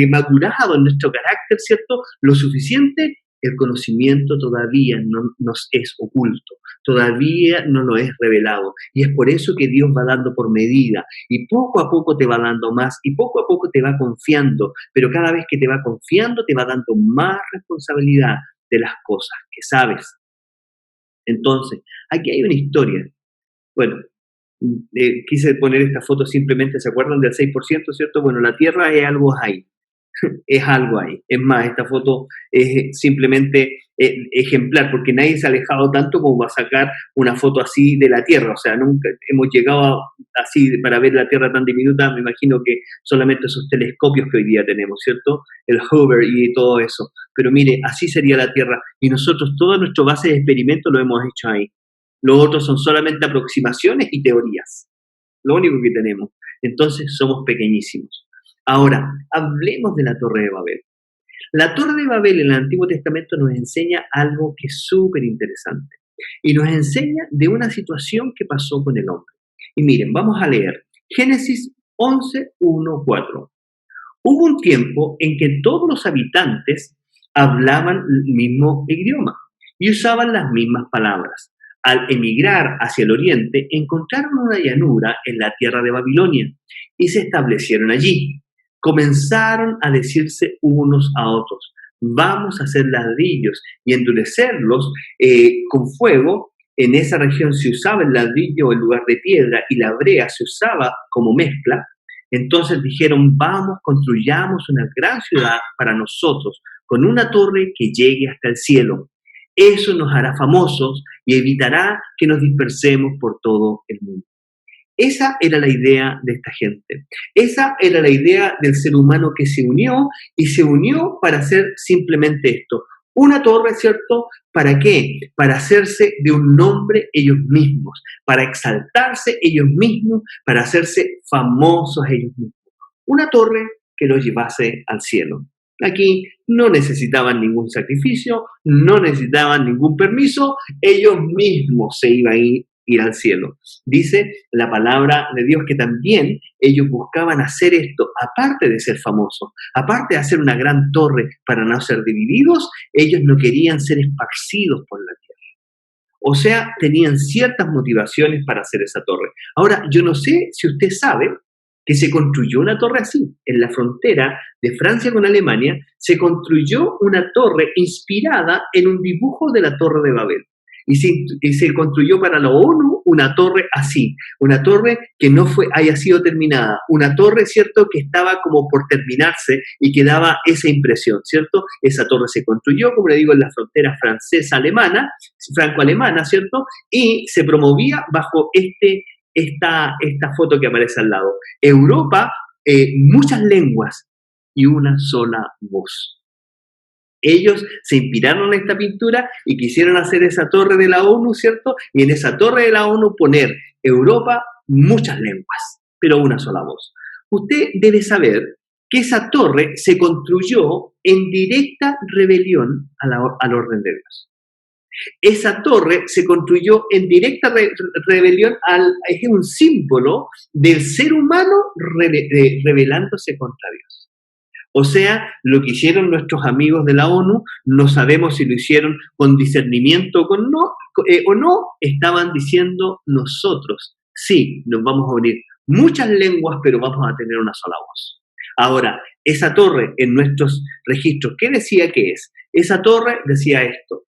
madurado en nuestro carácter, ¿cierto?, lo suficiente, el conocimiento todavía no nos es oculto, todavía no lo es revelado. Y es por eso que Dios va dando por medida y poco a poco te va dando más y poco a poco te va confiando, pero cada vez que te va confiando te va dando más responsabilidad de las cosas que sabes. Entonces, aquí hay una historia. Bueno, quise poner esta foto simplemente, ¿se acuerdan del 6%, cierto? Bueno, la Tierra es algo ahí. Es algo ahí. Es más, esta foto es simplemente ejemplar, porque nadie se ha alejado tanto como va a sacar una foto así de la Tierra. O sea, nunca hemos llegado así para ver la Tierra tan diminuta. Me imagino que solamente esos telescopios que hoy día tenemos, ¿cierto? El Hubble y todo eso. Pero mire, así sería la Tierra. Y nosotros, toda nuestra base de experimento lo hemos hecho ahí. Lo otro son solamente aproximaciones y teorías. Lo único que tenemos. Entonces, somos pequeñísimos. Ahora, hablemos de la Torre de Babel. La Torre de Babel en el Antiguo Testamento nos enseña algo que es súper interesante y nos enseña de una situación que pasó con el hombre. Y miren, vamos a leer Génesis 11, 1, 4. Hubo un tiempo en que todos los habitantes hablaban el mismo idioma y usaban las mismas palabras. Al emigrar hacia el oriente, encontraron una llanura en la tierra de Babilonia y se establecieron allí. Comenzaron a decirse unos a otros, vamos a hacer ladrillos y endurecerlos con fuego. En esa región se usaba el ladrillo en lugar de piedra y la brea se usaba como mezcla. Entonces dijeron, vamos, construyamos una gran ciudad para nosotros, con una torre que llegue hasta el cielo. Eso nos hará famosos y evitará que nos dispersemos por todo el mundo. Esa era la idea de esta gente. Esa era la idea del ser humano que se unió y se unió para hacer simplemente esto. Una torre, ¿cierto? ¿Para qué? Para hacerse de un nombre ellos mismos, para exaltarse ellos mismos, para hacerse famosos ellos mismos. Una torre que los llevase al cielo. Aquí no necesitaban ningún sacrificio, no necesitaban ningún permiso, ellos mismos se iban a ir al cielo. Dice la palabra de Dios que también ellos buscaban hacer esto, aparte de ser famosos, aparte de hacer una gran torre para no ser divididos, ellos no querían ser esparcidos por la tierra. O sea, tenían ciertas motivaciones para hacer esa torre. Ahora, yo no sé si usted sabe que se construyó una torre así. En la frontera de Francia con Alemania se construyó una torre inspirada en un dibujo de la Torre de Babel. Y se construyó para la ONU una torre así, una torre que no haya sido terminada, una torre, ¿cierto?, que estaba como por terminarse y que daba esa impresión, ¿cierto? Esa torre se construyó, como le digo, en la frontera francesa-alemana, franco-alemana, ¿cierto? Y se promovía bajo esta foto que aparece al lado. Europa, muchas lenguas y una sola voz. Ellos se inspiraron en esta pintura y quisieron hacer esa torre de la ONU, ¿cierto? Y en esa torre de la ONU poner Europa, muchas lenguas, pero una sola voz. Usted debe saber que esa torre se construyó en directa rebelión al orden de Dios. Esa torre se construyó en directa rebelión, es un símbolo del ser humano rebelándose contra Dios. O sea, lo que hicieron nuestros amigos de la ONU, no sabemos si lo hicieron con discernimiento o no, estaban diciendo nosotros, sí, nos vamos a unir muchas lenguas, pero vamos a tener una sola voz. Ahora, esa torre en nuestros registros, ¿qué decía que es? Esa torre decía esto,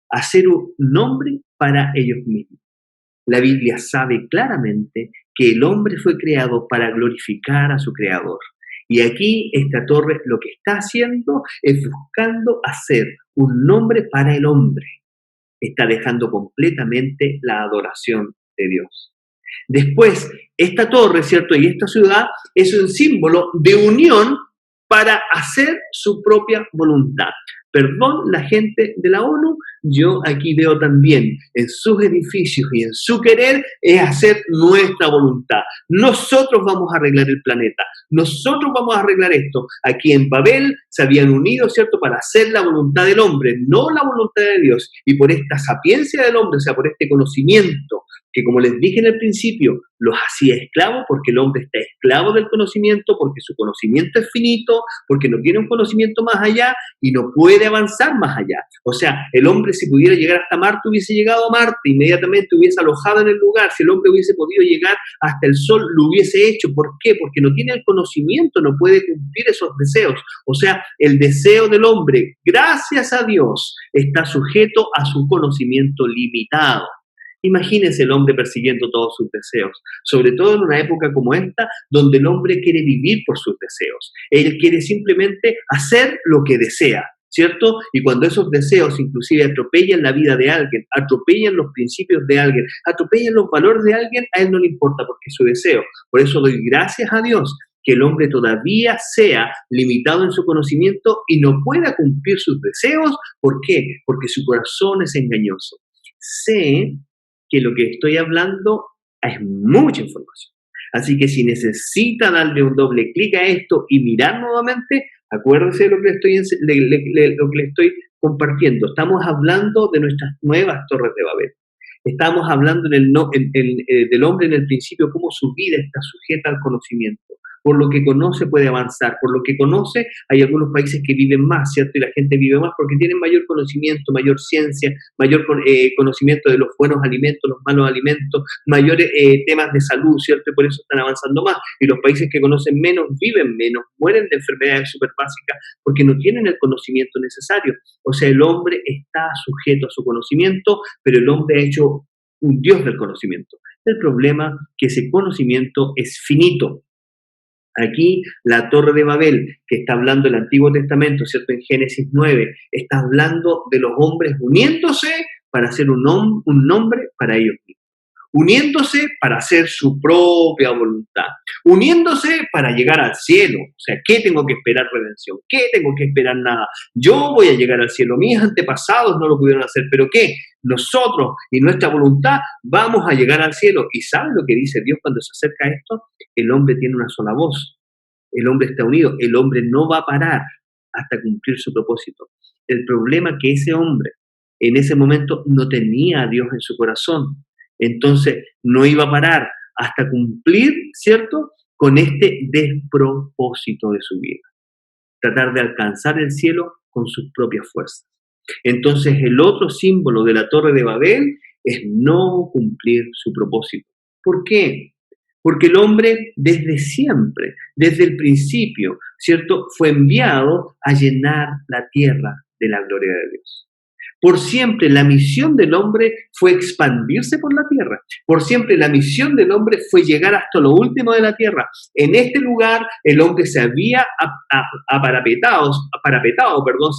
hacer un nombre para ellos mismos. La Biblia sabe claramente que el hombre fue creado para glorificar a su Creador. Y aquí esta torre lo que está haciendo es buscando hacer un nombre para el hombre. Está dejando completamente la adoración de Dios. Después, esta torre, ¿cierto? Y esta ciudad es un símbolo de unión para hacer su propia voluntad. Perdón, la gente de la ONU, yo aquí veo también en sus edificios y en su querer es hacer nuestra voluntad. Nosotros vamos a arreglar el planeta, nosotros vamos a arreglar esto. Aquí en Babel se habían unido, ¿cierto?, para hacer la voluntad del hombre, no la voluntad de Dios. Y por esta sapiencia del hombre, o sea, por este conocimiento que como les dije en el principio, los hacía esclavos porque el hombre está esclavo del conocimiento, porque su conocimiento es finito, porque no tiene un conocimiento más allá y no puede avanzar más allá. O sea, el hombre si pudiera llegar hasta Marte hubiese llegado a Marte, inmediatamente hubiese alojado en el lugar. Si el hombre hubiese podido llegar hasta el Sol, lo hubiese hecho. ¿Por qué? Porque no tiene el conocimiento, no puede cumplir esos deseos. O sea, el deseo del hombre, gracias a Dios, está sujeto a su conocimiento limitado. Imagínense el hombre persiguiendo todos sus deseos, sobre todo en una época como esta, donde el hombre quiere vivir por sus deseos. Él quiere simplemente hacer lo que desea, ¿cierto? Y cuando esos deseos inclusive atropellan la vida de alguien, atropellan los principios de alguien, atropellan los valores de alguien, a él no le importa porque es su deseo. Por eso doy gracias a Dios que el hombre todavía sea limitado en su conocimiento y no pueda cumplir sus deseos. ¿Por qué? Porque su corazón es engañoso. Sé que lo que estoy hablando es mucha información. Así que si necesita darle un doble clic a esto y mirar nuevamente, acuérdese de lo que lo que le estoy compartiendo. Estamos hablando de nuestras nuevas torres de Babel. Estamos hablando del hombre en el principio, cómo su vida está sujeta al conocimiento. Por lo que conoce puede avanzar, por lo que conoce hay algunos países que viven más, ¿cierto? Y la gente vive más porque tienen mayor conocimiento, mayor ciencia, mayor conocimiento de los buenos alimentos, los malos alimentos, mayores temas de salud, ¿cierto? Y por eso están avanzando más. Y los países que conocen menos viven menos, mueren de enfermedades súper básicas porque no tienen el conocimiento necesario. O sea, el hombre está sujeto a su conocimiento, pero el hombre ha hecho un Dios del conocimiento. El problema es que ese conocimiento es finito. Aquí la Torre de Babel, que está hablando el Antiguo Testamento, ¿cierto? En Génesis 9, está hablando de los hombres uniéndose para hacer un nombre para ellos mismos. Uniéndose para hacer su propia voluntad. Uniéndose para llegar al cielo. O sea, ¿qué tengo que esperar redención? ¿Qué tengo que esperar nada? Yo voy a llegar al cielo. Mis antepasados no lo pudieron hacer, pero ¿qué? Nosotros y nuestra voluntad vamos a llegar al cielo. ¿Y saben lo que dice Dios cuando se acerca a esto? El hombre tiene una sola voz. El hombre está unido. El hombre no va a parar hasta cumplir su propósito. El problema es que ese hombre en ese momento no tenía a Dios en su corazón. Entonces no iba a parar hasta cumplir, ¿cierto?, con este despropósito de su vida. Tratar de alcanzar el cielo con sus propias fuerzas. Entonces el otro símbolo de la Torre de Babel es no cumplir su propósito. ¿Por qué? Porque el hombre desde siempre, desde el principio, ¿cierto?, fue enviado a llenar la tierra de la gloria de Dios. Por siempre la misión del hombre fue expandirse por la tierra. Por siempre la misión del hombre fue llegar hasta lo último de la tierra. En este lugar el hombre se había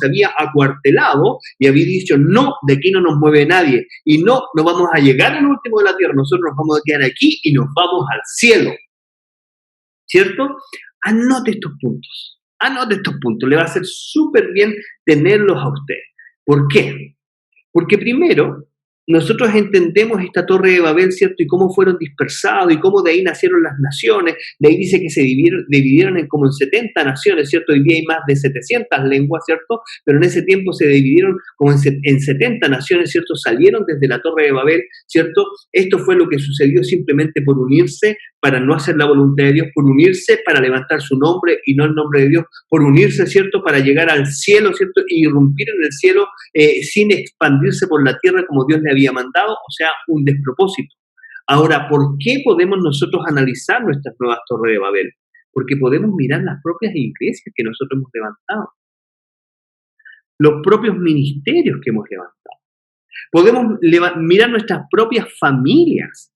se había acuartelado y había dicho, no, de aquí no nos mueve nadie. Y no vamos a llegar al último de la tierra. Nosotros nos vamos a quedar aquí y nos vamos al cielo. ¿Cierto? Anote estos puntos. Anote estos puntos. Le va a hacer súper bien tenerlos a usted. ¿Por qué? Porque primero, nosotros entendemos esta Torre de Babel, ¿cierto? Y cómo fueron dispersados y cómo de ahí nacieron las naciones. De ahí dice que se dividieron como en 70 naciones, ¿cierto? Hoy día hay más de 700 lenguas, ¿cierto? Pero en ese tiempo se dividieron como en 70 naciones, ¿cierto? Salieron desde la Torre de Babel, ¿cierto? Esto fue lo que sucedió simplemente por unirse para no hacer la voluntad de Dios, por unirse para levantar su nombre y no el nombre de Dios, por unirse, ¿cierto?, para llegar al cielo, ¿cierto?, y irrumpir en el cielo sin expandirse por la tierra como Dios le había mandado, o sea, un despropósito. Ahora, ¿por qué podemos nosotros analizar nuestras nuevas torres de Babel? Porque podemos mirar las propias iglesias que nosotros hemos levantado, los propios ministerios que hemos levantado. Podemos mirar nuestras propias familias.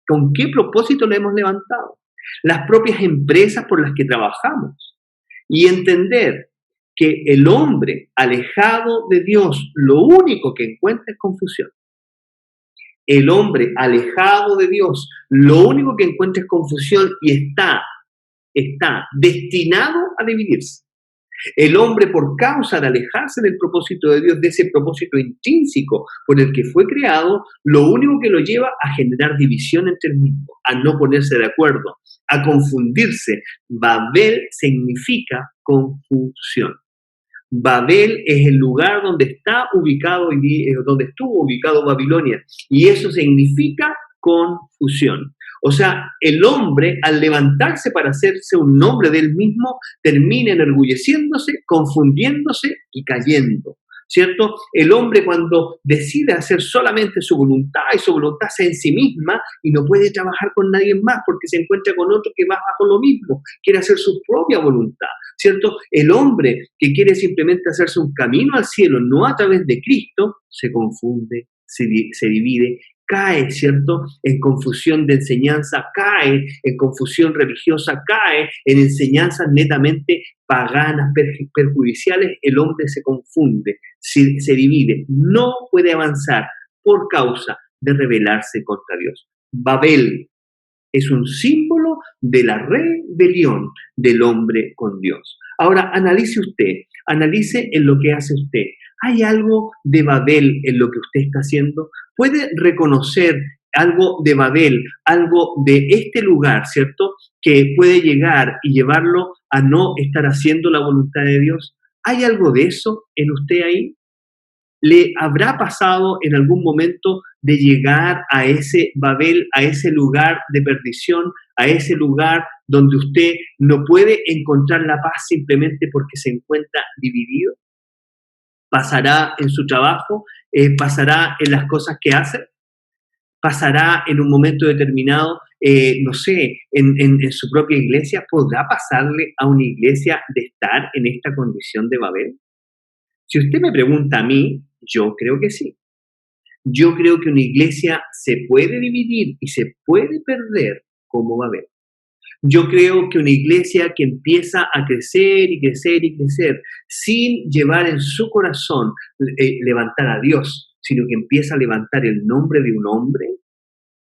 ¿Con qué propósito la hemos levantado? Las propias empresas por las que trabajamos. Y entender que el hombre alejado de Dios, lo único que encuentra es confusión. El hombre alejado de Dios, lo único que encuentra es confusión y está destinado a dividirse. El hombre, por causa de alejarse del propósito de Dios, de ese propósito intrínseco por el que fue creado, lo único que lo lleva a generar división entre el mismo, a no ponerse de acuerdo, a confundirse. Babel significa confusión. Babel es el lugar donde estuvo ubicado Babilonia, y eso significa confusión. O sea, el hombre, al levantarse para hacerse un nombre de él mismo, termina enorgulleciéndose, confundiéndose y cayendo. ¿Cierto? El hombre cuando decide hacer solamente su voluntad y su voluntad es en sí misma y no puede trabajar con nadie más porque se encuentra con otro que va bajo lo mismo, quiere hacer su propia voluntad, ¿cierto? El hombre que quiere simplemente hacerse un camino al cielo, no a través de Cristo, se confunde, se divide, cae, ¿cierto?, en confusión de enseñanza, cae en confusión religiosa, cae en enseñanzas netamente paganas, perjudiciales, el hombre se confunde, se divide, no puede avanzar por causa de rebelarse contra Dios. Babel es un símbolo de la rebelión del hombre con Dios. Ahora, analice en lo que hace usted. ¿Hay algo de Babel en lo que usted está haciendo? ¿Puede reconocer algo de Babel, algo de este lugar, ¿cierto?, que puede llegar y llevarlo a no estar haciendo la voluntad de Dios? ¿Hay algo de eso en usted ahí? ¿Le habrá pasado en algún momento de llegar a ese Babel, a ese lugar de perdición, a ese lugar donde usted no puede encontrar la paz simplemente porque se encuentra dividido? ¿Pasará en su trabajo? ¿Pasará en las cosas que hace? ¿Pasará en un momento determinado, no sé, en su propia iglesia? ¿Podrá pasarle a una iglesia de estar en esta condición de Babel? Si usted me pregunta a mí, yo creo que sí. Yo creo que una iglesia se puede dividir y se puede perder como Babel. Yo creo que una iglesia que empieza a crecer y crecer y crecer sin llevar en su corazón levantar a Dios, sino que empieza a levantar el nombre de un hombre,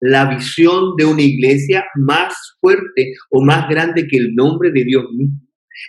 la visión de una iglesia más fuerte o más grande que el nombre de Dios mismo,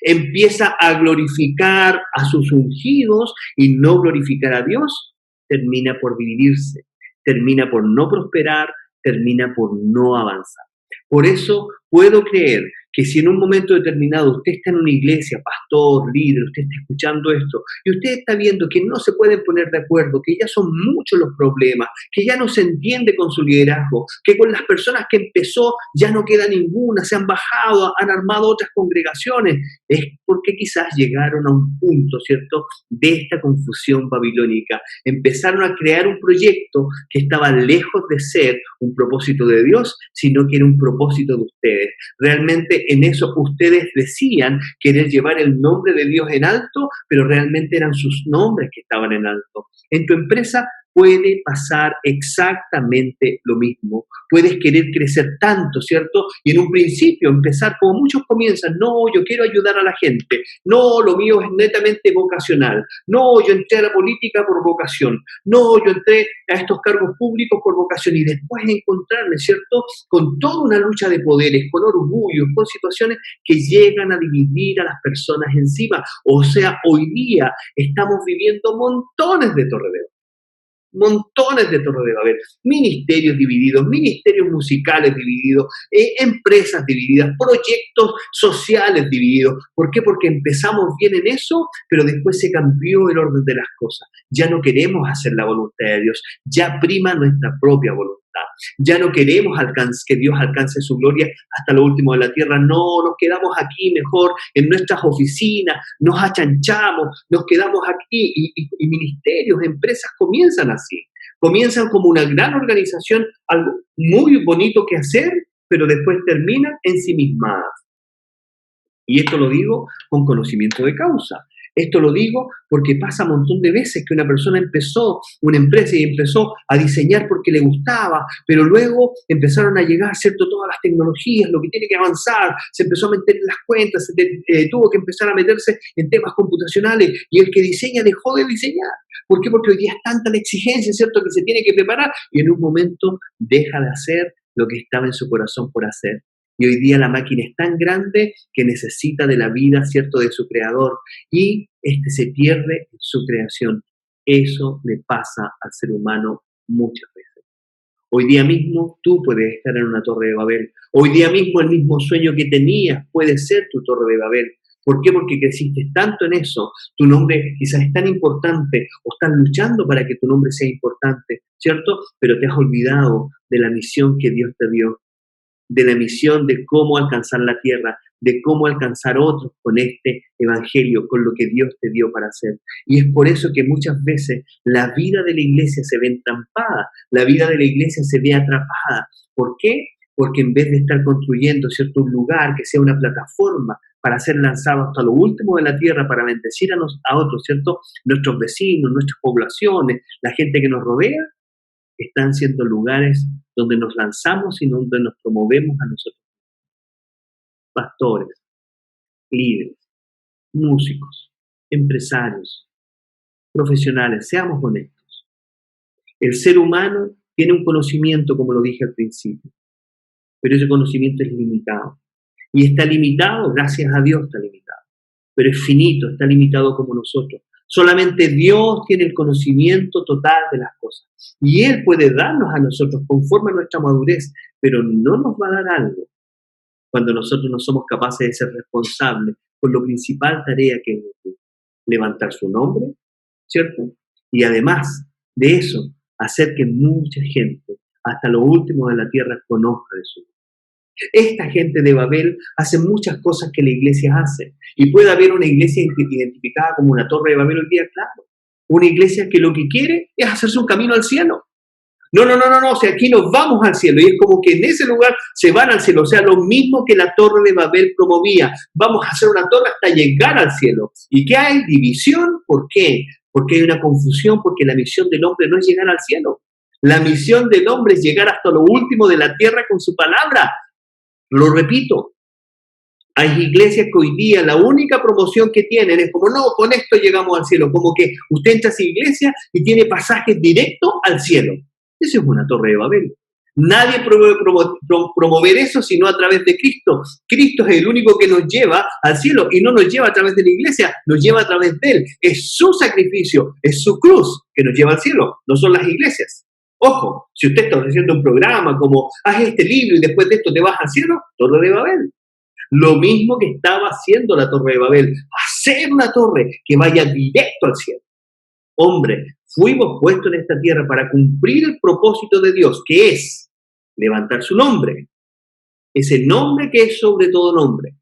empieza a glorificar a sus ungidos y no glorificar a Dios, termina por dividirse, termina por no prosperar, termina por no avanzar. Por eso puedo creer que si en un momento determinado usted está en una iglesia, pastor, líder, usted está escuchando esto y usted está viendo que no se pueden poner de acuerdo, que ya son muchos los problemas, que ya no se entiende con su liderazgo, que con las personas que empezó ya no queda ninguna, se han bajado, han armado otras congregaciones, es porque quizás llegaron a un punto, ¿cierto?, de esta confusión babilónica. Empezaron a crear un proyecto que estaba lejos de ser un propósito de Dios, sino que era un propósito de ustedes. Realmente en eso ustedes decían querer llevar el nombre de Dios en alto, pero realmente eran sus nombres que estaban en alto. En tu empresa puede pasar exactamente lo mismo. Puedes querer crecer tanto, ¿cierto? Y en un principio empezar como muchos comienzan, no, yo quiero ayudar a la gente, no, lo mío es netamente vocacional, no, yo entré a la política por vocación, no, yo entré a estos cargos públicos por vocación y después encontrarme, ¿cierto?, con toda una lucha de poderes, con orgullo, con situaciones que llegan a dividir a las personas encima. O sea, hoy día estamos viviendo montones de Torre de Babel. Montones de Torre de Babel, ministerios divididos, ministerios musicales divididos, empresas divididas, proyectos sociales divididos. ¿Por qué? Porque empezamos bien en eso, pero después se cambió el orden de las cosas. Ya no queremos hacer la voluntad de Dios, ya prima nuestra propia voluntad. Ya no queremos que Dios alcance su gloria hasta lo último de la tierra. No, nos quedamos aquí mejor en nuestras oficinas, nos achanchamos, nos quedamos aquí y ministerios, empresas comienzan así. Comienzan como una gran organización, algo muy bonito que hacer, pero después terminan ensimismadas. Y esto lo digo con conocimiento de causa. Esto lo digo porque pasa un montón de veces que una persona empezó una empresa y empezó a diseñar porque le gustaba, pero luego empezaron a llegar, ¿cierto?, todas las tecnologías, lo que tiene que avanzar, se empezó a meter en las cuentas, tuvo que empezar a meterse en temas computacionales y el que diseña dejó de diseñar. ¿Por qué? Porque hoy día es tanta la exigencia, ¿cierto?, que se tiene que preparar y en un momento deja de hacer lo que estaba en su corazón por hacer. Y hoy día la máquina es tan grande que necesita de la vida, ¿cierto?, de su creador y se pierde en su creación. Eso le pasa al ser humano muchas veces. Hoy día mismo tú puedes estar en una torre de Babel. Hoy día mismo el mismo sueño que tenías puede ser tu torre de Babel. ¿Por qué? Porque creciste tanto en eso, tu nombre quizás es tan importante o estás luchando para que tu nombre sea importante, ¿cierto? Pero te has olvidado de la misión que Dios te dio, de la misión de cómo alcanzar la tierra, de cómo alcanzar otros con este evangelio, con lo que Dios te dio para hacer. Y es por eso que muchas veces la vida de la iglesia se ve entrampada, la vida de la iglesia se ve atrapada. ¿Por qué? Porque en vez de estar construyendo, ¿cierto?, un lugar que sea una plataforma para ser lanzado hasta lo último de la tierra, para bendecir a otros, ¿cierto?, nuestros vecinos, nuestras poblaciones, la gente que nos rodea, están siendo lugares donde nos lanzamos y donde nos promovemos a nosotros. Pastores, líderes, músicos, empresarios, profesionales, seamos honestos. El ser humano tiene un conocimiento, como lo dije al principio, pero ese conocimiento es limitado. Y está limitado, gracias a Dios está limitado, pero es finito, está limitado como nosotros. Solamente Dios tiene el conocimiento total de las cosas. Y Él puede darnos a nosotros conforme a nuestra madurez, pero no nos va a dar algo cuando nosotros no somos capaces de ser responsables con la principal tarea que es levantar su nombre, ¿cierto? Y además de eso, hacer que mucha gente, hasta lo último de la tierra, conozca de su nombre. Esta gente de Babel hace muchas cosas que la iglesia hace. Y puede haber una iglesia identificada como una torre de Babel hoy día, claro. Una iglesia que lo que quiere es hacerse un camino al cielo. No, o sea, aquí nos vamos al cielo. Y es como que en ese lugar se van al cielo. O sea, lo mismo que la torre de Babel promovía. Vamos a hacer una torre hasta llegar al cielo. ¿Y qué hay? División. ¿Por qué? Porque hay una confusión, porque la misión del hombre no es llegar al cielo. La misión del hombre es llegar hasta lo último de la tierra con su palabra. Lo repito, hay iglesias que hoy día la única promoción que tienen es como, no, con esto llegamos al cielo, como que usted entra a esa iglesia y tiene pasajes directos al cielo. Eso es una torre de Babel. Nadie puede promover eso sino a través de Cristo. Cristo es el único que nos lleva al cielo y no nos lleva a través de la iglesia, nos lleva a través de Él. Es su sacrificio, es su cruz que nos lleva al cielo, no son las iglesias. Ojo, si usted está haciendo un programa como haz este libro y después de esto te vas al cielo, Torre de Babel. Lo mismo que estaba haciendo la Torre de Babel, hacer una torre que vaya directo al cielo. Hombre, fuimos puestos en esta tierra para cumplir el propósito de Dios, que es levantar su nombre, ese nombre que es sobre todo nombre.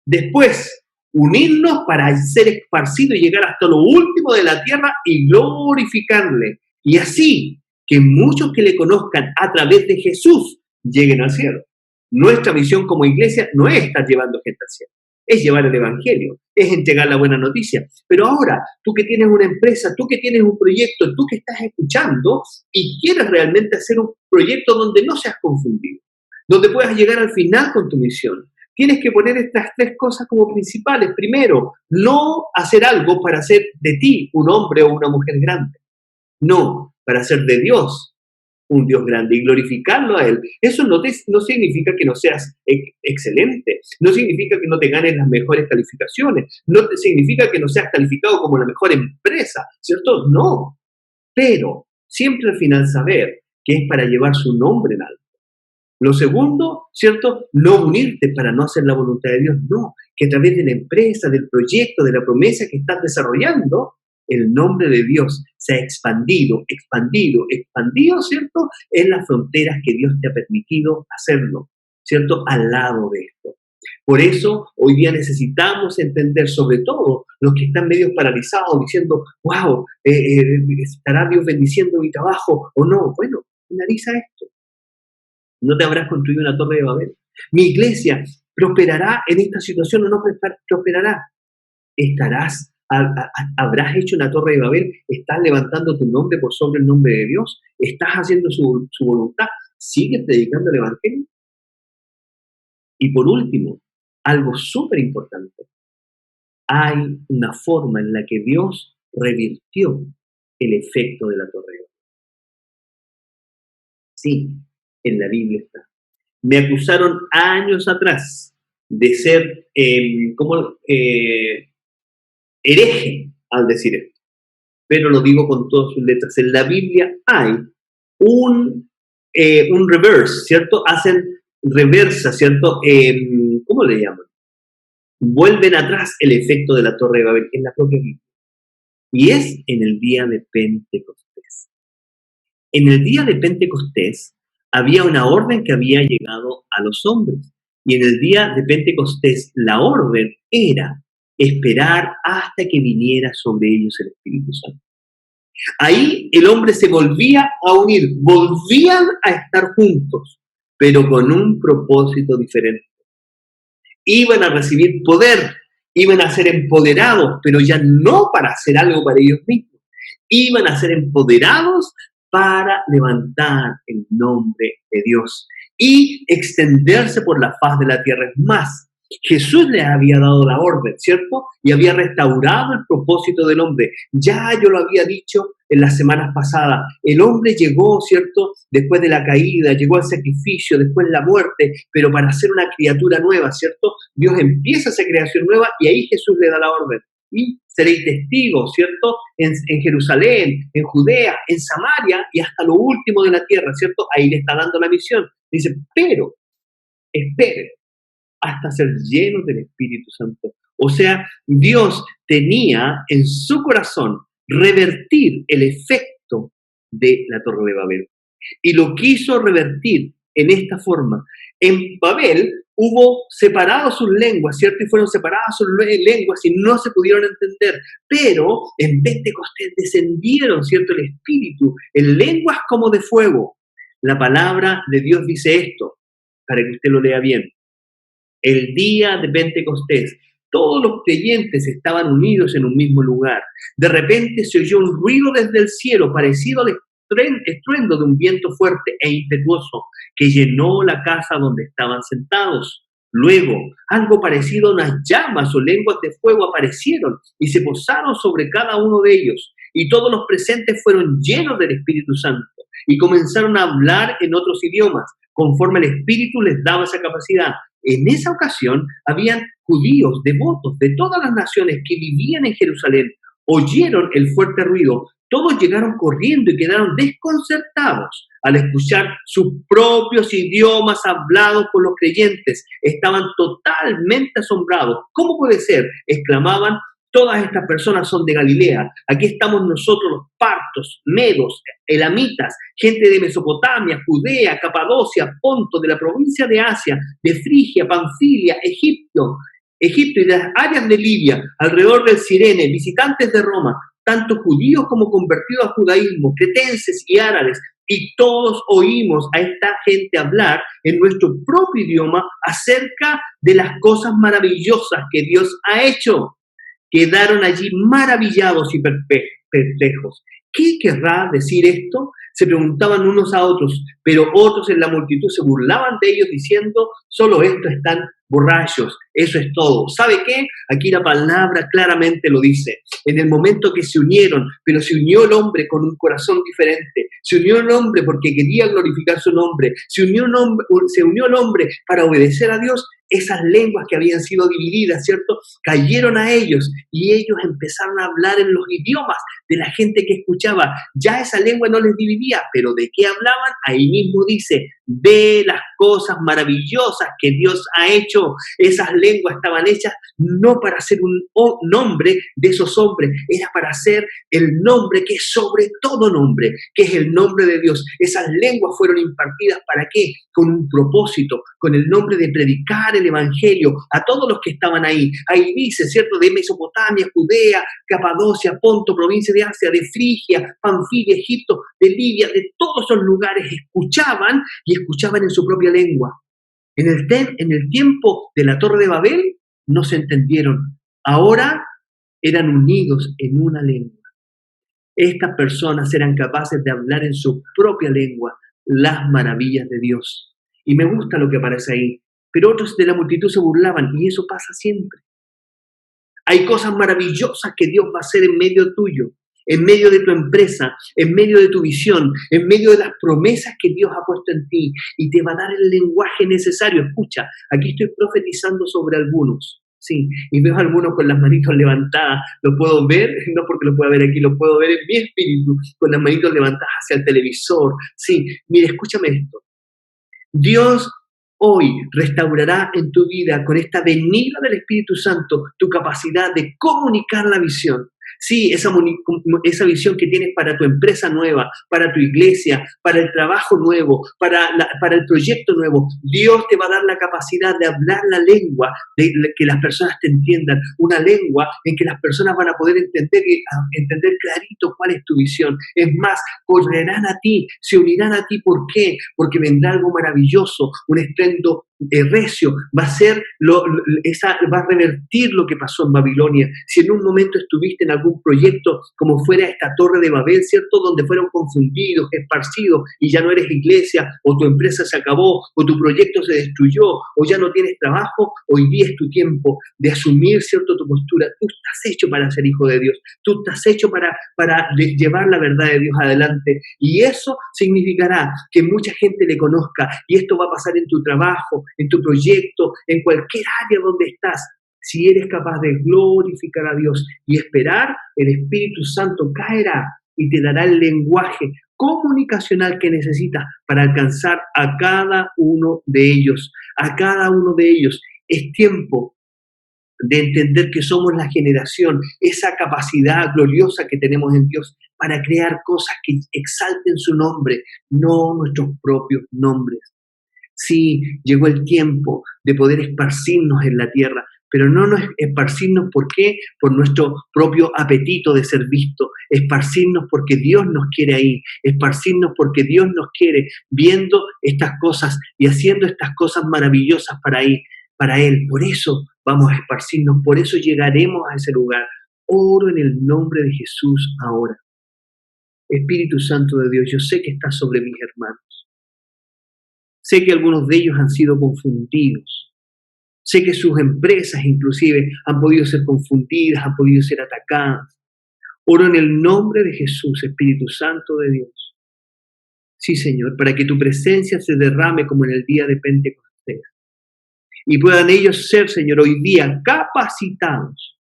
Después, unirnos para ser esparcidos y llegar hasta lo último de la tierra y glorificarle. Y así, que muchos que le conozcan a través de Jesús lleguen al cielo. Nuestra misión como iglesia no es estar llevando gente al cielo, es llevar el evangelio, es entregar la buena noticia. Pero ahora, tú que tienes una empresa, tú que tienes un proyecto, tú que estás escuchando y quieres realmente hacer un proyecto donde no seas confundido, donde puedas llegar al final con tu misión, tienes que poner estas tres cosas como principales. Primero, no hacer algo para hacer de ti un hombre o una mujer grande. No, para hacer de Dios un Dios grande y glorificarlo a Él. Eso no significa que no seas excelente, no significa que no te ganes las mejores calificaciones, no significa que no seas calificado como la mejor empresa, ¿cierto? No, pero siempre al final saber que es para llevar su nombre en alto. Lo segundo, ¿cierto? No unirte para no hacer la voluntad de Dios, no, que a través de la empresa, del proyecto, de la promesa que estás desarrollando, el nombre de Dios se ha expandido, ¿cierto? En las fronteras que Dios te ha permitido hacerlo, ¿cierto? Al lado de esto. Por eso, hoy día necesitamos entender, sobre todo los que están medio paralizados, diciendo, wow, ¿estará Dios bendiciendo mi trabajo o no? Bueno, analiza esto. ¿No te habrás construido una torre de Babel? ¿Mi iglesia prosperará en esta situación o no prosperará? ¿Habrás hecho una torre de Babel? ¿Estás levantando tu nombre por sobre el nombre de Dios? ¿Estás haciendo su voluntad? ¿Sigues predicando el evangelio? Y por último, algo súper importante. Hay una forma en la que Dios revirtió el efecto de la torre de Babel. Sí, en la Biblia está. Me acusaron años atrás de ser hereje al decir esto, pero lo digo con todas sus letras. En la Biblia hay un reverse, ¿cierto? Hacen reversa, ¿cierto? ¿Cómo le llaman? vuelven atrás el efecto de la Torre de Babel en la propia Biblia. Y es en el día de Pentecostés. En el día de Pentecostés había una orden que había llegado a los hombres. Y en el día de Pentecostés la orden era esperar hasta que viniera sobre ellos el Espíritu Santo. Ahí el hombre se volvía a unir, volvían a estar juntos, pero con un propósito diferente. Iban a recibir poder, iban a ser empoderados, pero ya no para hacer algo para ellos mismos. Iban a ser empoderados para levantar el nombre de Dios y extenderse por la faz de la tierra. Es más, Jesús les había dado la orden, ¿cierto? Y había restaurado el propósito del hombre. Ya yo lo había dicho en las semanas pasadas. El hombre llegó, ¿cierto? Después de la caída, llegó al sacrificio, después la muerte, pero para ser una criatura nueva, ¿cierto? Dios empieza esa creación nueva y ahí Jesús le da la orden. Y seréis testigos, ¿cierto? En Jerusalén, en Judea, en Samaria y hasta lo último de la tierra, ¿cierto? Ahí le está dando la misión. Dice, pero esperen hasta ser llenos del Espíritu Santo. O sea, Dios tenía en su corazón revertir el efecto de la Torre de Babel. Y lo quiso revertir en esta forma. En Babel hubo separados sus lenguas, ¿cierto? Y fueron separadas sus lenguas y no se pudieron entender. Pero en Pentecostés descendieron, ¿cierto? El Espíritu, en lenguas como de fuego. La palabra de Dios dice esto, para que usted lo lea bien. El día de Pentecostés, todos los creyentes estaban unidos en un mismo lugar. De repente se oyó un ruido desde el cielo, parecido al estruendo de un viento fuerte e impetuoso, que llenó la casa donde estaban sentados. Luego, algo parecido a unas llamas o lenguas de fuego aparecieron y se posaron sobre cada uno de ellos. Y todos los presentes fueron llenos del Espíritu Santo y comenzaron a hablar en otros idiomas, conforme el Espíritu les daba esa capacidad. En esa ocasión, habían judíos devotos de todas las naciones que vivían en Jerusalén. Oyeron el fuerte ruido. Todos llegaron corriendo y quedaron desconcertados al escuchar sus propios idiomas hablados por los creyentes. Estaban totalmente asombrados. ¿Cómo puede ser?, exclamaban. Todas estas personas son de Galilea. Aquí estamos nosotros, los partos, medos, elamitas, gente de Mesopotamia, Judea, Capadocia, Ponto, de la provincia de Asia, de Frigia, Panfilia, Egipto y de las áreas de Libia, alrededor del Cirene, visitantes de Roma, tanto judíos como convertidos al judaísmo, cretenses y árabes, y todos oímos a esta gente hablar en nuestro propio idioma acerca de las cosas maravillosas que Dios ha hecho. Quedaron allí maravillados y perplejos. ¿Qué querrá decir esto?, se preguntaban unos a otros, pero otros en la multitud se burlaban de ellos diciendo, solo estos están borrachos, eso es todo. ¿Sabe qué? Aquí la palabra claramente lo dice. En el momento que se unieron, pero se unió el hombre con un corazón diferente, se unió el hombre porque quería glorificar su nombre, se unió el hombre para obedecer a Dios. Esas lenguas que habían sido divididas, ¿cierto?, cayeron a ellos y ellos empezaron a hablar en los idiomas de la gente que escuchaba. Ya esa lengua no les dividía, pero ¿de qué hablaban? Ahí mismo dice, de las cosas maravillosas que Dios ha hecho. Esas lenguas estaban hechas no para ser un nombre de esos hombres, era para ser el nombre que es sobre todo nombre, que es el nombre de Dios. Esas lenguas fueron impartidas ¿para qué? Con un propósito, con el nombre de predicar el evangelio a todos los que estaban ahí. Ahí dice, ¿cierto?, de Mesopotamia, Judea, Capadocia, Ponto, provincia de Asia, de Frigia, Panfilia, Egipto, de Libia, de todos esos lugares escuchaban y escuchaban en su propia lengua. En el tiempo de la Torre de Babel no se entendieron. Ahora eran unidos en una lengua. Estas personas eran capaces de hablar en su propia lengua las maravillas de Dios. Y me gusta lo que aparece ahí. Pero otros de la multitud se burlaban, y eso pasa siempre. Hay cosas maravillosas que Dios va a hacer en medio tuyo, en medio de tu empresa, en medio de tu visión, en medio de las promesas que Dios ha puesto en ti, y te va a dar el lenguaje necesario. Escucha, aquí estoy profetizando sobre algunos, sí, y veo a algunos con las manitos levantadas. Lo puedo ver, no porque lo pueda ver aquí, lo puedo ver en mi espíritu, con las manitos levantadas hacia el televisor. Sí, mire, escúchame esto. Dios hoy restaurará en tu vida con esta venida del Espíritu Santo tu capacidad de comunicar la visión. Sí, esa visión que tienes para tu empresa nueva, para tu iglesia, para el trabajo nuevo, para el proyecto nuevo. Dios te va a dar la capacidad de hablar la lengua, de que las personas te entiendan. Una lengua en que las personas van a poder entender clarito cuál es tu visión. Es más, correrán a ti, se unirán a ti. ¿Por qué? Porque vendrá algo maravilloso, un estruendo recio, va a revertir lo que pasó en Babilonia. Si en un momento estuviste en algún proyecto como fuera esta torre de Babel, ¿cierto? Donde fueron confundidos, esparcidos y ya no eres iglesia, o tu empresa se acabó, o tu proyecto se destruyó, o ya no tienes trabajo, hoy día es tu tiempo de asumir, ¿cierto? Tu postura. Tú estás hecho para ser hijo de Dios, tú estás hecho para llevar la verdad de Dios adelante, y eso significará que mucha gente le conozca, y esto va a pasar en tu trabajo, en tu proyecto, en cualquier área donde estás. Si eres capaz de glorificar a Dios y esperar, el Espíritu Santo caerá y te dará el lenguaje comunicacional que necesitas para alcanzar a cada uno de ellos. A cada uno de ellos. Es tiempo de entender que somos la generación, esa capacidad gloriosa que tenemos en Dios para crear cosas que exalten su nombre, no nuestros propios nombres. Sí, llegó el tiempo de poder esparcirnos en la tierra, pero no nos esparcirnos, ¿por qué? Por nuestro propio apetito de ser visto, esparcirnos porque Dios nos quiere ahí, esparcirnos porque Dios nos quiere viendo estas cosas y haciendo estas cosas maravillosas para Él. Por eso vamos a esparcirnos, por eso llegaremos a ese lugar. Oro en el nombre de Jesús ahora. Espíritu Santo de Dios, yo sé que estás sobre mis hermanos. Sé que algunos de ellos han sido confundidos. Sé que sus empresas inclusive han podido ser confundidas, han podido ser atacadas. Oro en el nombre de Jesús, Espíritu Santo de Dios. Sí, Señor, para que tu presencia se derrame como en el día de Pentecostés. Y puedan ellos ser, Señor, hoy día capacitados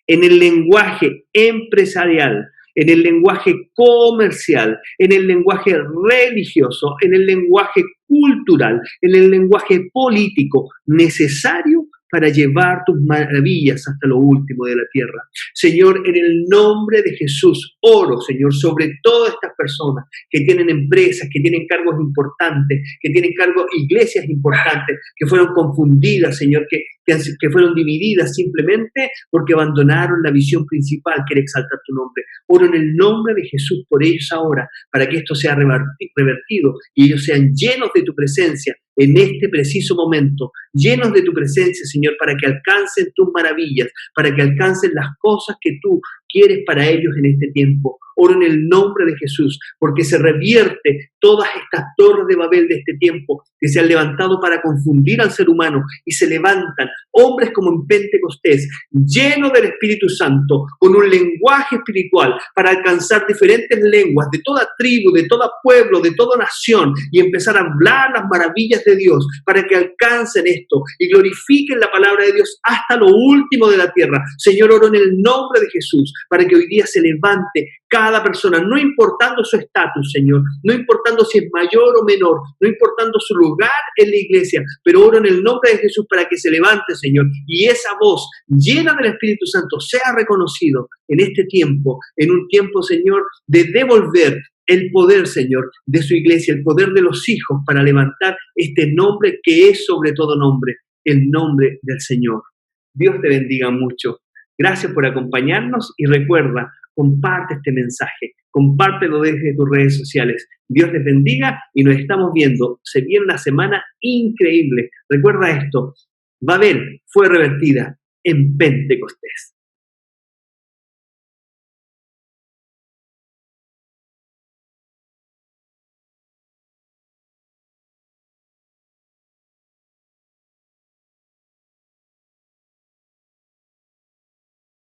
en el lenguaje empresarial, en el lenguaje comercial, en el lenguaje religioso, en el lenguaje cultural, en el lenguaje político necesario para llevar tus maravillas hasta lo último de la tierra. Señor, en el nombre de Jesús, oro, Señor, sobre todas estas personas que tienen empresas, que tienen cargos importantes, que tienen iglesias importantes, que fueron confundidas, Señor, que fueron divididas simplemente porque abandonaron la visión principal, que era exaltar tu nombre. Oro en el nombre de Jesús por ellos ahora, para que esto sea revertido y ellos sean llenos de tu presencia en este preciso momento, llenos de tu presencia, Señor, para que alcancen tus maravillas, para que alcancen las cosas que tú quieres para ellos en este tiempo. Oro en el nombre de Jesús, porque se revierte todas estas torres de Babel de este tiempo que se han levantado para confundir al ser humano, y se levantan hombres como en Pentecostés, llenos del Espíritu Santo, con un lenguaje espiritual para alcanzar diferentes lenguas de toda tribu, de todo pueblo, de toda nación, y empezar a hablar las maravillas de Dios para que alcancen esto y glorifiquen la palabra de Dios hasta lo último de la tierra. Señor, oro en el nombre de Jesús para que hoy día se levante cada persona, no importando su estatus, Señor, no importando si es mayor o menor, no importando su lugar en la iglesia, pero oro en el nombre de Jesús para que se levante, Señor, y esa voz llena del Espíritu Santo sea reconocido en este tiempo, en un tiempo, Señor, de devolver el poder, Señor, de su iglesia, el poder de los hijos para levantar este nombre que es sobre todo nombre, el nombre del Señor. Dios te bendiga mucho. Gracias por acompañarnos y recuerda, comparte este mensaje, compártelo desde tus redes sociales. Dios les bendiga y nos estamos viendo. Se viene una semana increíble. Recuerda esto, Babel fue revertida en Pentecostés.